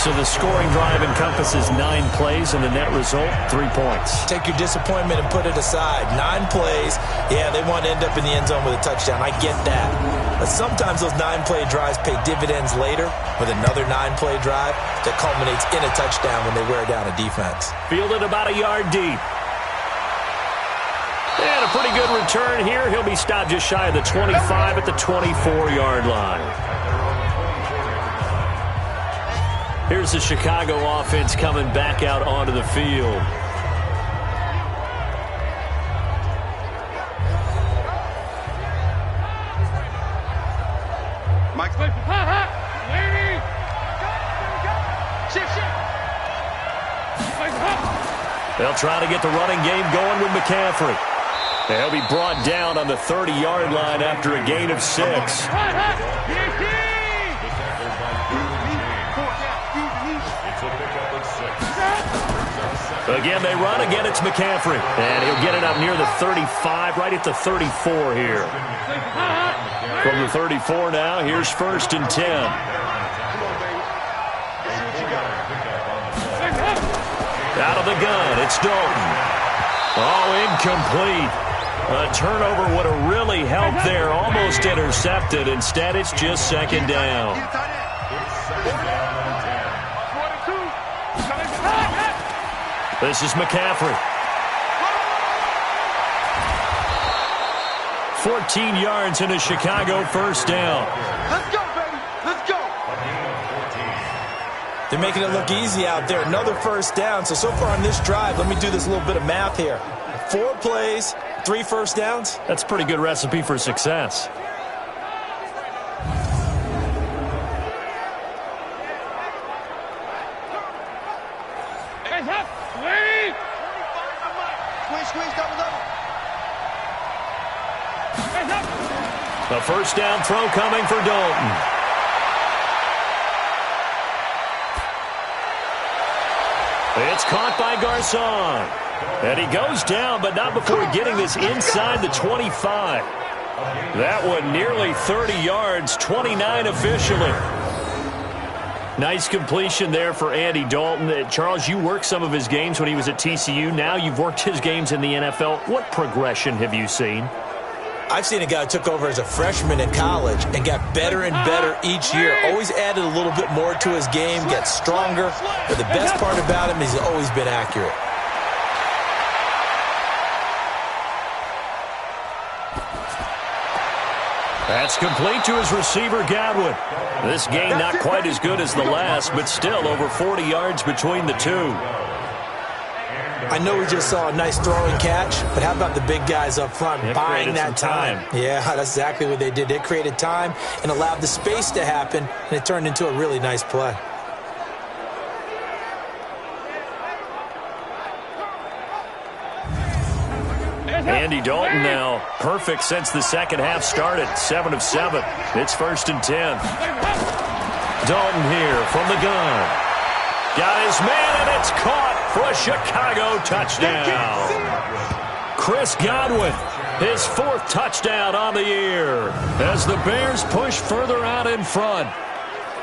So the scoring drive encompasses 9 plays, and the net result, 3 points. Take your disappointment and put it aside. 9 plays. Yeah, they want to end up in the end zone with a touchdown. I get that. But sometimes those 9-play drives pay dividends later with another 9-play drive that culminates in a touchdown when they wear down a defense. Fielded about a yard deep. And a pretty good return here. He'll be stopped just shy of the 25 at the 24-yard line. Here's the Chicago offense coming back out onto the field. They'll try to get the running game going with McCaffrey. They'll be brought down on the 30-yard line after a gain of 6. Again, they run. Again, it's McCaffrey. And he'll get it up near the 35, right at the 34 here. From the 34 now, here's 1st and 10. Out of the gun, it's Dalton. Oh, incomplete. A turnover would have really helped there. Almost intercepted. Instead, it's just 2nd down. This is McCaffrey. 14 yards in a Chicago 1st down. Let's go, baby. Let's go. They're making it look easy out there. Another 1st down. So far on this drive, let me do this little bit of math here. 4 plays, 3 1st downs. That's a pretty good recipe for success. The 1st down throw coming for Dalton. It's caught by Garcon. And he goes down, but not before getting this inside the 25. That one nearly 30 yards, 29 officially. Nice completion there for Andy Dalton. Charles, you worked some of his games when he was at TCU. Now you've worked his games in the NFL. What progression have you seen? I've seen a guy who took over as a freshman in college and got better and better each year. Always added a little bit more to his game, gets stronger. But the best part about him is he's always been accurate. That's complete to his receiver, Godwin. This game not quite as good as the last, but still over 40 yards between the two. I know we just saw a nice throwing catch, but how about the big guys up front buying that time? Yeah, that's exactly what they did. They created time and allowed the space to happen, and it turned into a really nice play. Andy Dalton now perfect since the second half started. 7 of 7. It's 1st and 10. Dalton here from the gun. Got his man, and it's caught for a Chicago touchdown. Chris Godwin, his 4th touchdown on the year as the Bears push further out in front.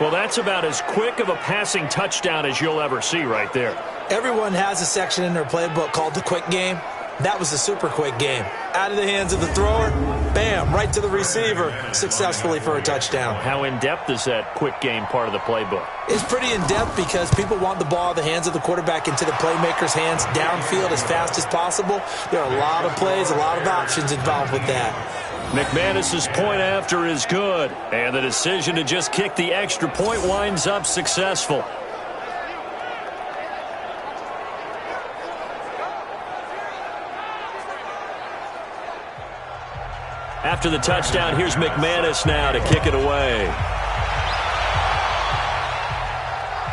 Well, that's about as quick of a passing touchdown as you'll ever see right there. Everyone has a section in their playbook called the quick game. That was a super quick game. Out of the hands of the thrower, bam, right to the receiver, successfully for a touchdown. How in-depth is that quick game part of the playbook? It's pretty in-depth because people want the ball out of the hands of the quarterback into the playmaker's hands downfield as fast as possible. There are a lot of plays, a lot of options involved with that. McManus's point after is good, and the decision to just kick the extra point winds up successful. After the touchdown, here's McManus now to kick it away.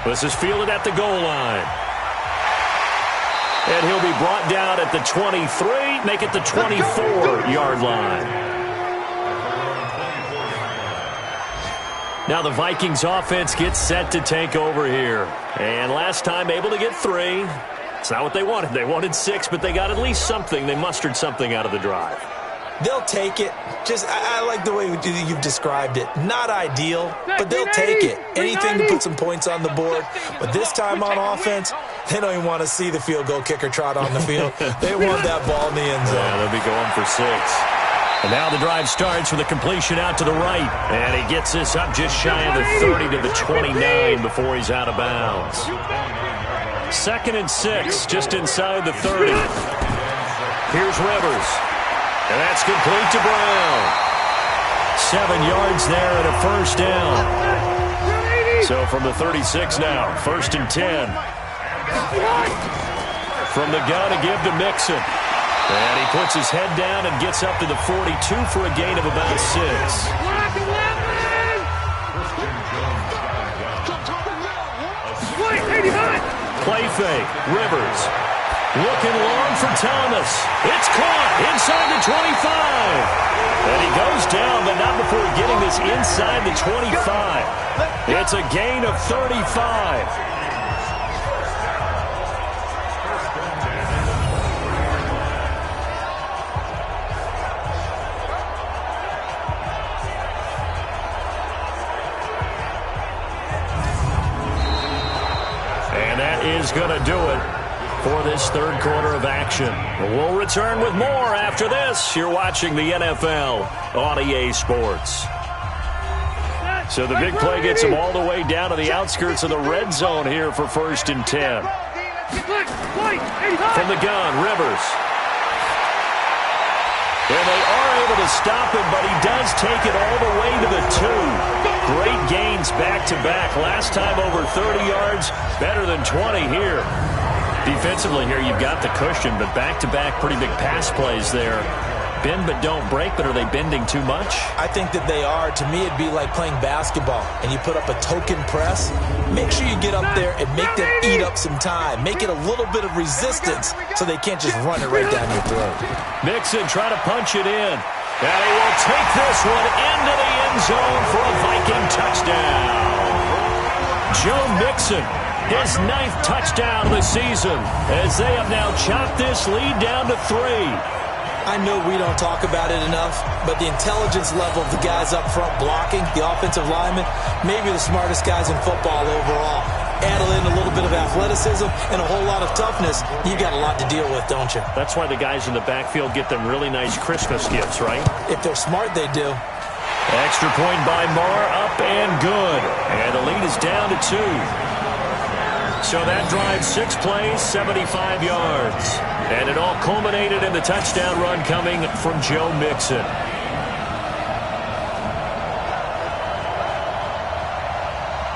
This is fielded at the goal line. And he'll be brought down at the 23, make it the 24-yard line. Now the Vikings offense gets set to take over here. And last time able to get 3. It's not what they wanted. They wanted 6, but they got at least something. They mustered something out of the drive. They'll take it. I like the way you've described it. Not ideal, but they'll take it. Anything to put some points on the board. But this time on offense, they don't even want to see the field goal kicker trot on the field. They want that ball in the end zone. Yeah, they'll be going for 6. And now the drive starts with a completion out to the right. And he gets this up just shy of the 30 to the 29 before he's out of bounds. 2nd and 6, just inside the 30. Here's Rivers. And that's complete to Brown. 7 yards there and a first down. So from the 36 now, 1st and 10. From the gun to give to Mixon. And he puts his head down and gets up to the 42 for a gain of about 6. Play fake. Rivers. Looking long for Thomas. It's caught inside the 25. And he goes down, but not before getting this inside the 25. It's a gain of 35. And that is going to do it for this 3rd quarter of action. We'll return with more after this. You're watching the NFL on EA Sports. So the big play gets them all the way down to the outskirts of the red zone here for 1st and 10. From the gun, Rivers. And they are able to stop him, but he does take it all the way to the 2. Great gains back-to-back. Last time over 30 yards, better than 20 here. Defensively here, you've got the cushion, but back-to-back pretty big pass plays there. Bend but don't break, but are they bending too much? I think that they are. To me, it'd be like playing basketball, and you put up a token press. Make sure you get up there and make them eat up some time. Make it a little bit of resistance so they can't just run it right down your throat. Mixon trying to punch it in. And he will take this one into the end zone for a Viking touchdown. Joe Mixon, his 9th touchdown of the season, as they have now chopped this lead down to 3. I know we don't talk about it enough, but the intelligence level of the guys up front blocking, the offensive linemen, maybe the smartest guys in football overall. Add in a little bit of athleticism and a whole lot of toughness, you got a lot to deal with, don't you? That's why the guys in the backfield get them really nice Christmas gifts, right? If they're smart, they do. Extra point by Marr, up and good. And the lead is down to 2. So that drive, 6 plays, 75 yards. And it all culminated in the touchdown run coming from Joe Mixon.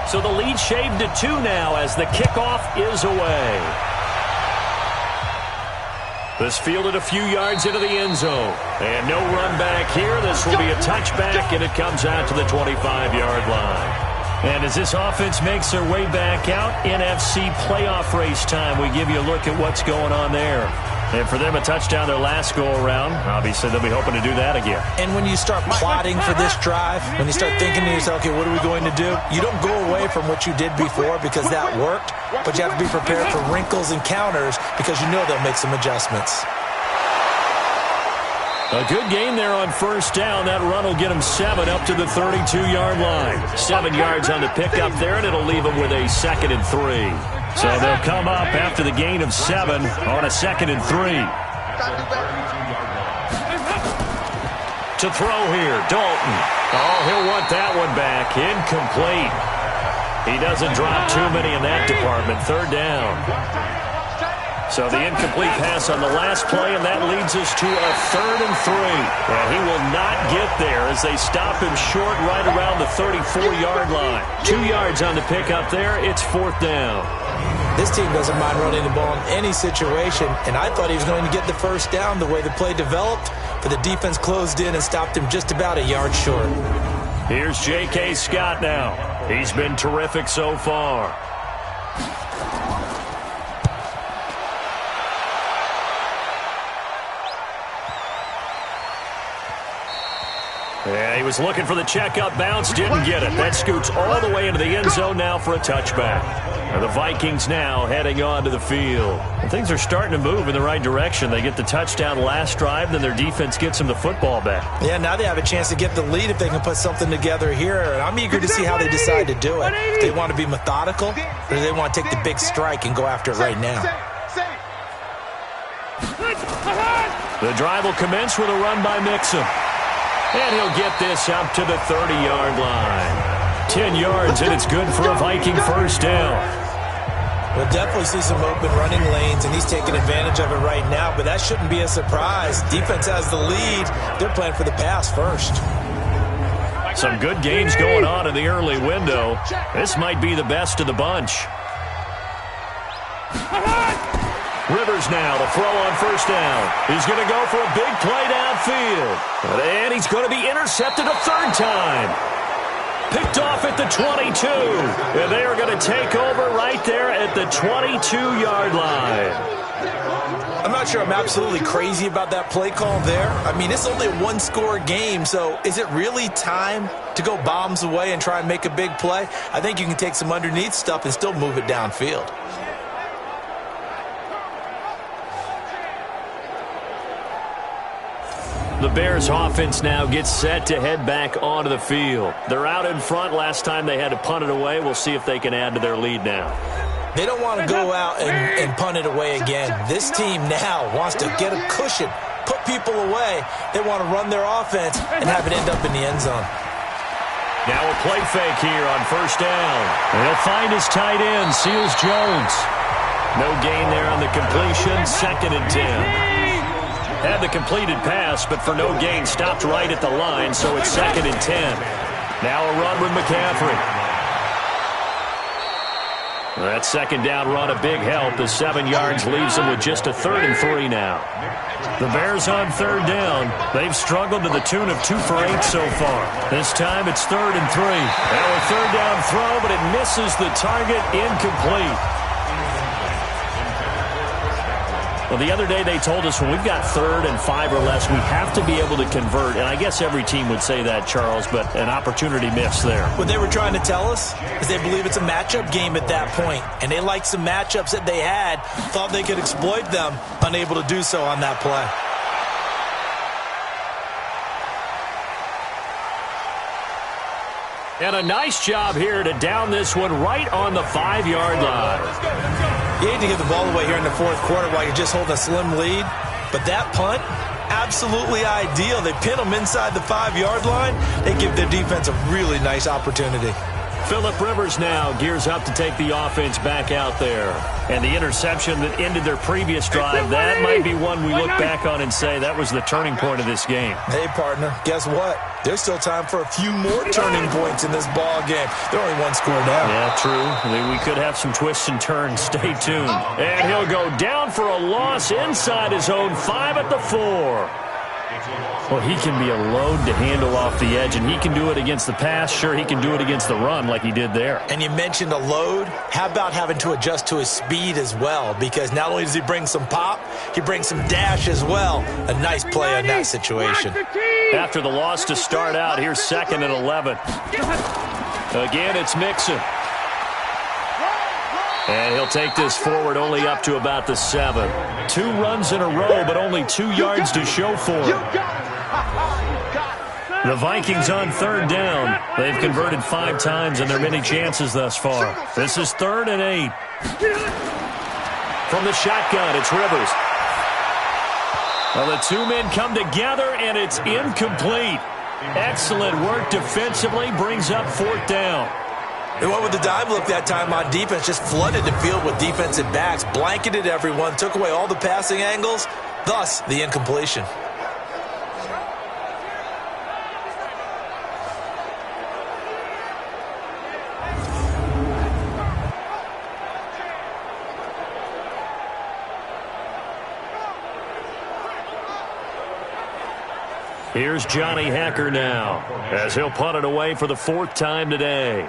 So the lead shaved to 2 now as the kickoff is away. This fielded a few yards into the end zone. And no run back here. This will be a touchback, and it comes out to the 25-yard line. And as this offense makes their way back out, NFC playoff race time, we give you a look at what's going on there. And for them, a touchdown their last go-around. Obviously, they'll be hoping to do that again. And when you start plotting for this drive, when you start thinking to yourself, okay, what are we going to do? You don't go away from what you did before because that worked, but you have to be prepared for wrinkles and counters because you know they'll make some adjustments. A good gain there on first down. That run will get them 7 up to the 32-yard line. 7 yards on the pickup there, and it'll leave them with a 2nd and 3. So they'll come up after the gain of 7 on a 2nd and 3. To throw here, Dalton. Oh, he'll want that one back. Incomplete. He doesn't drop too many in that department. 3rd down. So the incomplete pass on the last play, and that leads us to a 3rd and 3. And he will not get there as they stop him short right around the 34-yard line. 2 yards on the pickup there. It's 4th down. This team doesn't mind running the ball in any situation, and I thought he was going to get the first down the way the play developed, but the defense closed in and stopped him just about a yard short. Here's J.K. Scott now. He's been terrific so far. Yeah, he was looking for the checkup bounce, didn't get it. That scoots all the way into the end zone now for a touchback. The Vikings now heading on to the field. And things are starting to move in the right direction. They get the touchdown last drive, then their defense gets them the football back. Yeah, now they have a chance to get the lead if they can put something together here. And I'm eager to see how they decide to do it. Do they want to be methodical, or do they want to take the big strike and go after it right now? The drive will commence with a run by Mixon. And he'll get this up to the 30-yard line. 10 yards, and it's good for a Viking first down. We'll definitely see some open running lanes, and he's taking advantage of it right now, but that shouldn't be a surprise. Defense has the lead. They're playing for the pass first. Some good games going on in the early window. This might be the best of the bunch. Rivers now to throw on first down. He's going to go for a big play downfield. And he's going to be intercepted a 3rd time. Picked off at the 22. And they are going to take over right there at the 22-yard line. I'm not sure I'm absolutely crazy about that play call there. I mean, it's only a one-score game, so is it really time to go bombs away and try and make a big play? I think you can take some underneath stuff and still move it downfield. The Bears offense now gets set to head back onto the field. They're out in front. Last time they had to punt it away. We'll see if they can add to their lead now. They don't want to go out and punt it away again. This team now wants to get a cushion, put people away. They want to run their offense and have it end up in the end zone. Now a play fake here on first down. He'll find his tight end, Seals Jones. No gain there on the completion. 2nd and 10. Had the completed pass, but for no gain, stopped right at the line, so it's 2nd and 10. Now a run with McCaffrey. That 2nd down run, a big help. The 7 yards leaves them with just a 3rd and 3 now. The Bears on 3rd down. They've struggled to the tune of 2 for 8 so far. This time it's 3rd and 3. Now a 3rd down throw, but it misses the target, incomplete. Well, the other day they told us when we've got 3rd and 5 or less, we have to be able to convert. And I guess every team would say that, Charles, but an opportunity missed there. What they were trying to tell us is they believe it's a matchup game at that point. And they liked some matchups that they had, thought they could exploit them, unable to do so on that play. And a nice job here to down this one right on the 5-yard line. You hate to give the ball away here in the 4th quarter while you're just holding a slim lead. But that punt, absolutely ideal. They pin them inside the 5-yard line. They give their defense a really nice opportunity. Phillip Rivers now gears up to take the offense back out there. And the interception that ended their previous drive, that might be one we look back on and say that was the turning point of this game. Hey, partner, guess what? There's still time for a few more turning points in this ball game. They're only 1 score down. Yeah, true. We could have some twists and turns. Stay tuned. And he'll go down for a loss inside his own 5 at the 4. Well, he can be a load to handle off the edge, and he can do it against the pass. Sure, he can do it against the run like he did there. And you mentioned a load. How about having to adjust to his speed as well? Because not only does he bring some pop, he brings some dash as well. A nice play on that situation. After the loss to start out, here's 2nd and 11. Again, it's Mixon. And he'll take this forward only up to about the 7. 2 runs in a row, but only 2 yards to show for it. The Vikings on 3rd down. They've converted 5 times in their many chances thus far. This is 3rd and 8. From the shotgun, it's Rivers. Well, the 2 men come together, and it's incomplete. Excellent work defensively, brings up 4th down. They went with the dive look that time on defense, just flooded the field with defensive backs, blanketed everyone, took away all the passing angles, thus the incompletion. Here's Johnny Hacker now, as he'll punt it away for the 4th time today.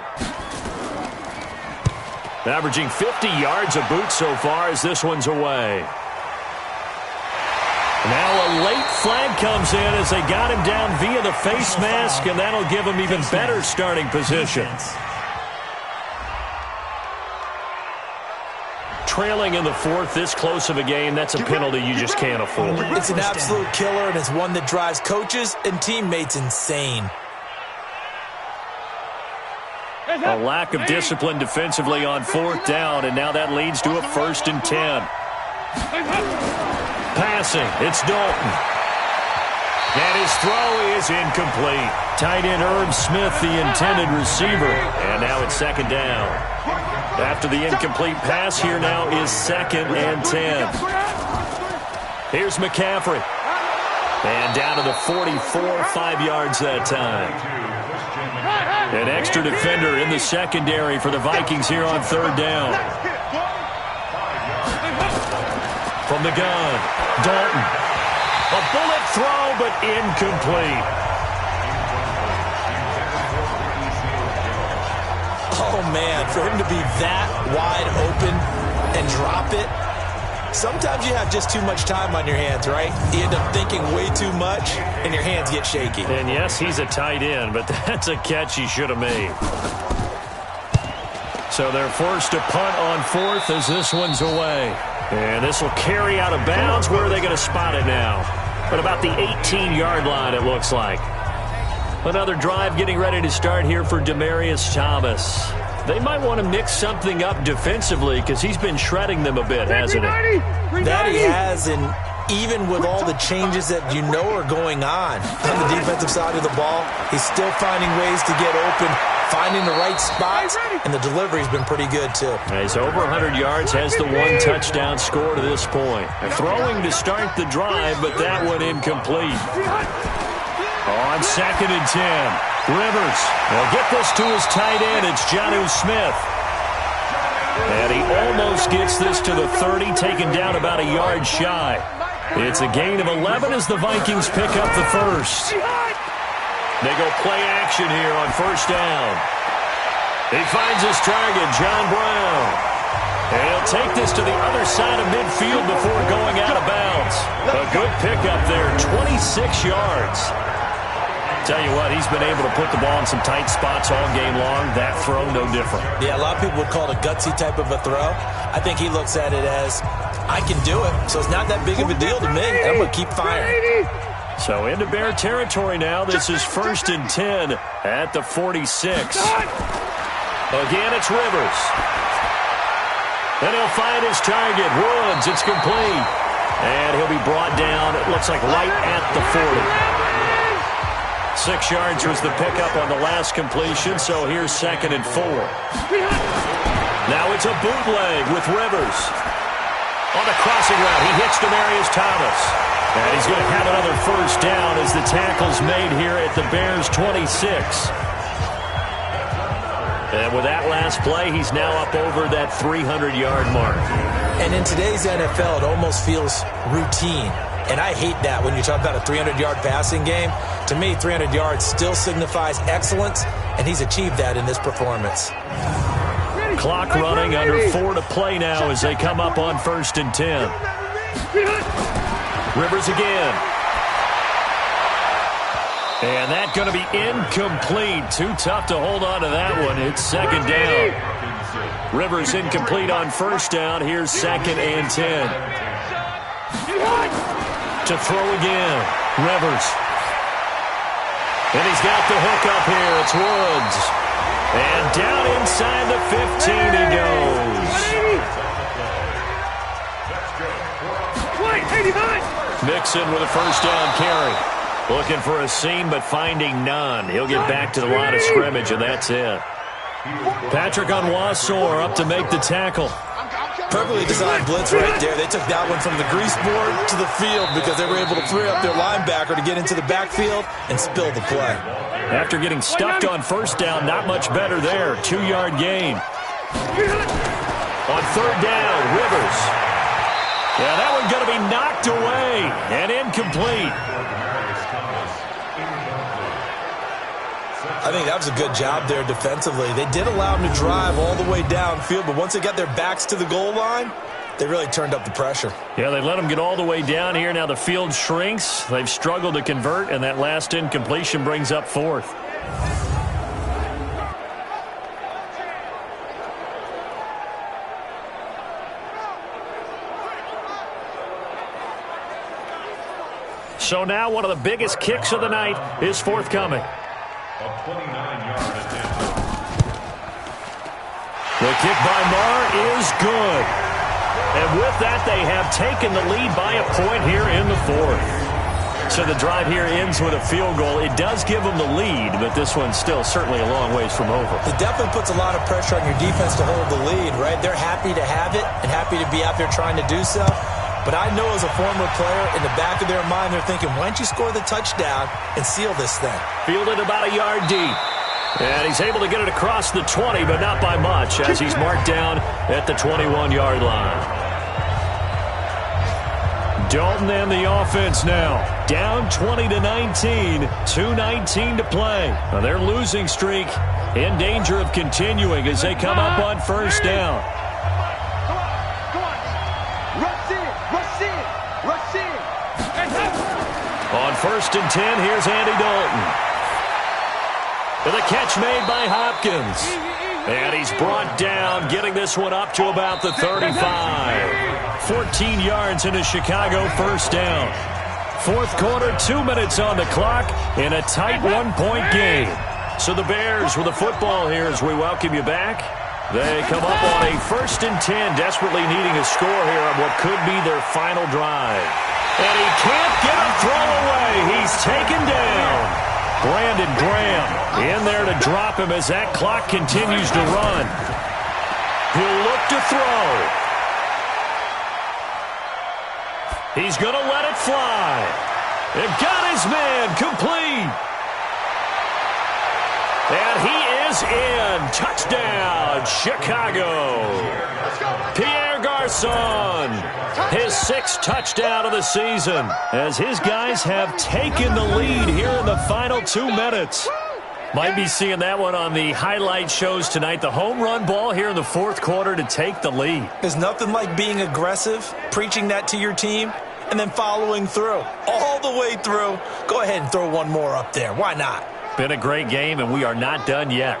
Averaging 50 yards a boot so far as this one's away. Now a late flag comes in as they got him down via the face mask, and that'll give him even better starting position. Trailing in the 4th, this close of a game, that's a penalty you just can't afford. It's an absolute killer, and it's one that drives coaches and teammates insane. A lack of discipline defensively on 4th down, and now that leads to a 1st and 10. Passing, it's Dalton. And his throw is incomplete. Tight end Herb Smith, the intended receiver. And now it's 2nd down. After the incomplete pass, here now is 2nd and 10. Here's McCaffrey. And down to the 44, 5 yards that time. An extra defender in the secondary for the Vikings here on 3rd down. From the gun, Dalton. A bullet throw, but incomplete. Oh, man, for him to be that wide open and drop it, sometimes you have just too much time on your hands, right? You end up thinking way too much, and your hands get shaky. And yes, he's a tight end, but that's a catch he should have made. So they're forced to punt on 4th as this one's away. And this will carry out of bounds. Where are they going to spot it now? At about the 18-yard line, it looks like. Another drive getting ready to start here for Demaryius Thomas. They might want to mix something up defensively because he's been shredding them a bit, hasn't he? That he has, and even with all the changes that you know are going on the defensive side of the ball, he's still finding ways to get open, finding the right spots, and the delivery's been pretty good too. He's over 100 yards, has the 1 touchdown score to this point. Throwing to start the drive, but that one incomplete. On 2nd and 10. Rivers will get this to his tight end. It's Jonnu Smith. And he almost gets this to the 30, taken down about a yard shy. It's a gain of 11 as the Vikings pick up the 1st. They go play action here on 1st down. He finds his target, John Brown. And he'll take this to the other side of midfield before going out of bounds. A good pickup there, 26 yards. Tell you what, he's been able to put the ball in some tight spots all game long. That throw, no different. Yeah, a lot of people would call it a gutsy type of a throw. I think he looks at it as, I can do it, so it's not that big of a deal to me. I'm going to keep firing. So into Bear territory now. This is 1st and 10 at the 46. Again, it's Rivers. Then he'll find his target, Woods. It's complete. And he'll be brought down, it looks like right at the 40. 6 yards was the pickup on the last completion, so here's 2nd and 4. Now it's a bootleg with Rivers. On the crossing route, he hits Demaryius Thomas. And he's going to have another 1st down as the tackle's made here at the Bears' 26. And with that last play, he's now up over that 300-yard mark. And in today's NFL, it almost feels routine. And I hate that when you talk about a 300-yard passing game. To me, 300 yards still signifies excellence, and he's achieved that in this performance. Clock running, under 4 to play now as they come up on 1st and 10. Rivers again. And that's going to be incomplete. Too tough to hold on to that one. It's 2nd down. Rivers incomplete on 1st down. Here's 2nd and 10. To throw again. Rivers. And he's got the hook up here. It's Woods. And down inside the 15 he goes. Mixon with a 1st down carry. Looking for a seam, but finding none. He'll get back to the line of scrimmage, and that's it. Patrick Onwuasor up to make the tackle. Perfectly designed blitz right there. They took that one from the grease board to the field because they were able to free up their linebacker to get into the backfield and spill the play. After getting stuffed on 1st down, not much better there. 2-yard gain. On 3rd down, Rivers. Yeah, that one's going to be knocked away and incomplete. I think that was a good job there defensively. They did allow them to drive all the way downfield, but once they got their backs to the goal line, they really turned up the pressure. Yeah, they let them get all the way down here. Now the field shrinks. They've struggled to convert, and that last incompletion brings up 4th. So now one of the biggest kicks of the night is forthcoming. The kick by Marr is good. And with that, they have taken the lead by a point here in the 4th. So the drive here ends with a field goal. It does give them the lead, but this one's still certainly a long ways from over. It definitely puts a lot of pressure on your defense to hold the lead, right? They're happy to have it and happy to be out there trying to do so. But I know as a former player, in the back of their mind, they're thinking, why don't you score the touchdown and seal this thing? Fielded about a yard deep. And he's able to get it across the 20, but not by much, as he's marked down at the 21-yard line. Dalton and the offense now. Down 20-19, 2:19 to play. Now their losing streak in danger of continuing as they come up on 1st down. On 1st and 10, here's Andy Dalton. With a catch made by Hopkins. And he's brought down, getting this one up to about the 35. 14 yards into Chicago, 1st down. 4th quarter, 2 minutes on the clock, in a tight 1-point game. So the Bears with the football here as we welcome you back. They come up on a 1st and 10, desperately needing a score here on what could be their final drive. And he can't get a throw away. He's taken down. Brandon Graham in there to drop him as that clock continues to run. He'll look to throw. He's going to let it fly. And got his man complete. And he is in. Touchdown, Chicago. Pierre Garçon, his 6th touchdown of the season, as his guys have taken the lead here in the final 2 minutes. Might be seeing that one on the highlight shows tonight. The home run ball here in the 4th quarter to take the lead. There's nothing like being aggressive, preaching that to your team, and then following through. All the way through. Go ahead and throw one more up there. Why not? Been a great game, and we are not done yet.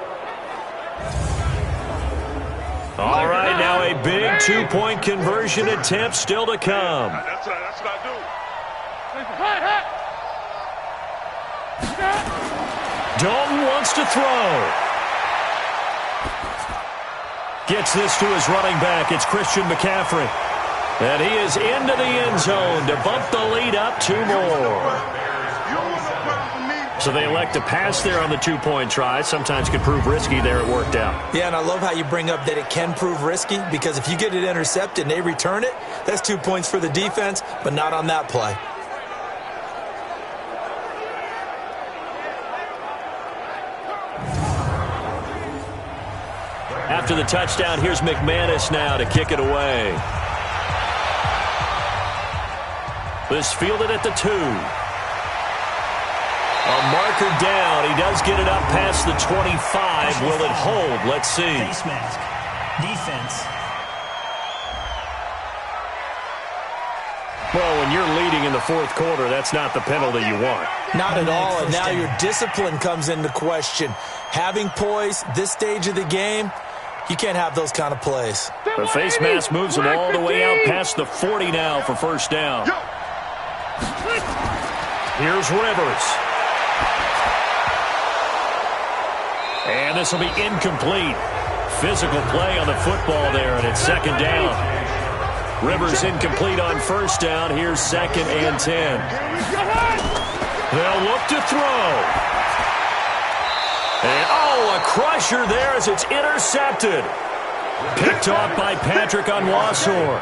All right, now a big 2-point conversion attempt still to come. That's what I do. Dalton wants to throw. Gets this to his running back. It's Christian McCaffrey. And he is into the end zone to bump the lead up 2 more. So they elect to pass there on the 2-point try. Sometimes can prove risky. There it worked out. Yeah, and I love how you bring up that it can prove risky, because if you get it intercepted and they return it, that's 2 points for the defense, but not on that play. After the touchdown, here's McManus now to kick it away. This fielded at the 2. A marker down. He does get it up past the 25. Will it hold? Let's see. Face mask. Defense. Well, when you're leading in the fourth quarter, that's not the penalty you want. Not at all, and now your discipline comes into question. Having poise this stage of the game, you can't have those kind of plays. The face mask moves him all the way out past the 40 now for first down. Here's Rivers. And this will be incomplete. Physical play on the football there, and it's second down. Rivers incomplete on first down. Here's 2nd and 10. They'll look to throw. And, a crusher there as it's intercepted. Picked off by Patrick Onwuasor.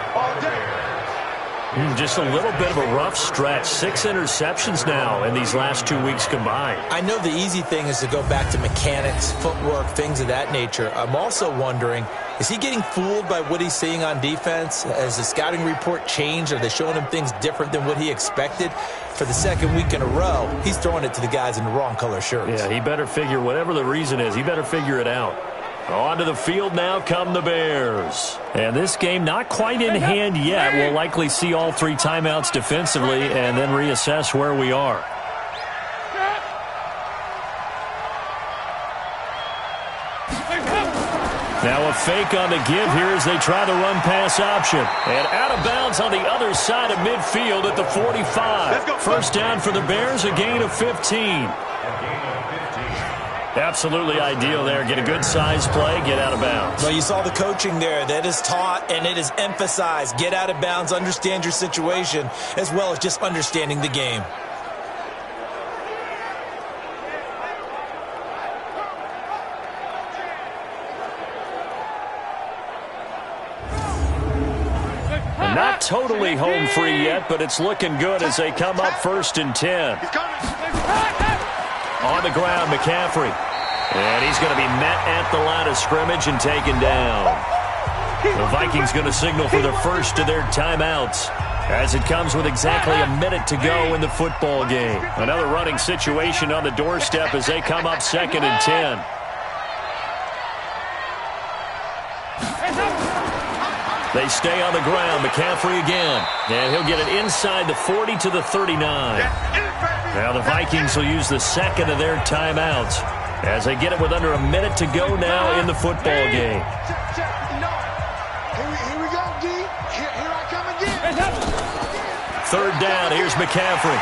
Just a little bit of a rough stretch. 6 interceptions now in these last 2 weeks combined. I know the easy thing is to go back to mechanics, footwork, things of that nature. I'm also wondering, is he getting fooled by what he's seeing on defense? Has the scouting report changed? Are they showing him things different than what he expected? For the second week in a row, he's throwing it to the guys in the wrong color shirts. Yeah, he better figure, whatever the reason is, he better figure it out. Onto the field now come the Bears. And this game not quite in hand yet. We'll likely see all 3 timeouts defensively and then reassess where we are. Now a fake on the give here as they try the run-pass option. And out of bounds on the other side of midfield at the 45. First down for the Bears, a gain of 15. Absolutely ideal there. Get a good size play, get out of bounds. Well, you saw the coaching there. That is taught and it is emphasized. Get out of bounds, understand your situation, as well as just understanding the game. Not totally home free yet, but it's looking good as they come up 1st and 10. On the ground, McCaffrey. And he's going to be met at the line of scrimmage and taken down. The Vikings going to signal for the first of their timeouts as it comes with exactly a minute to go in the football game. Another running situation on the doorstep as they come up 2nd and 10. They stay on the ground. McCaffrey again. And he'll get it inside the 40 to the 39. Now the Vikings will use the second of their timeouts as they get it with under a minute to go now in the football game. Here we go, D. Here I come again. 3rd down. Here's McCaffrey.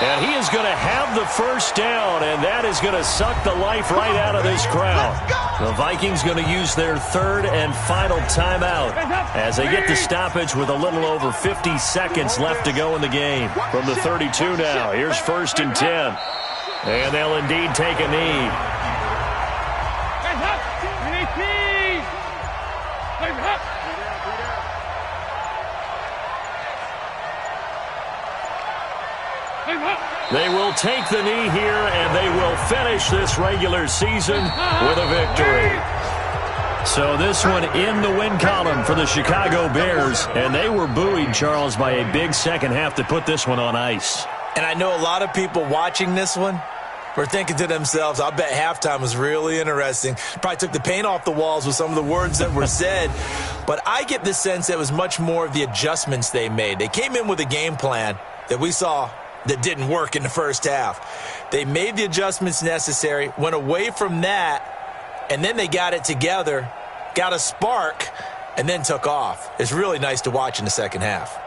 And he is going to have the first down, and that is going to suck the life right out of this crowd. The Vikings going to use their 3rd and final timeout as they get the stoppage with a little over 50 seconds left to go in the game. From the 32 now, here's 1st and 10. And they'll indeed take a knee. They will take the knee here, and they will finish this regular season with a victory. So this one in the win column for the Chicago Bears, and they were buoyed, Charles, by a big second half to put this one on ice. And I know a lot of people watching this one were thinking to themselves, I'll bet halftime was really interesting. Probably took the paint off the walls with some of the words that were said. But I get the sense that it was much more of the adjustments they made. They came in with a game plan that we saw that didn't work in the first half. They made the adjustments necessary, went away from that, and then they got it together, got a spark, and then took off. It's really nice to watch in the second half.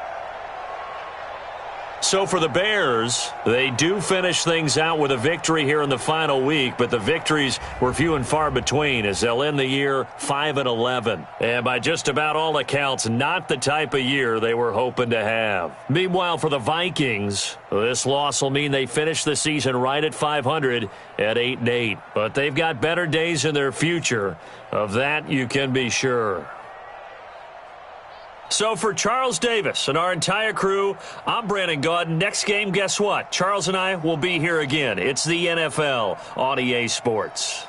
So for the Bears, they do finish things out with a victory here in the final week, but the victories were few and far between as they'll end the year 5-11. And by just about all accounts, not the type of year they were hoping to have. Meanwhile, for the Vikings, this loss will mean they finish the season right at 500 at 8-8. But they've got better days in their future. Of that, you can be sure. So for Charles Davis and our entire crew, I'm Brandon Gaudin. Next game, guess what? Charles and I will be here again. It's the NFL on EA Sports.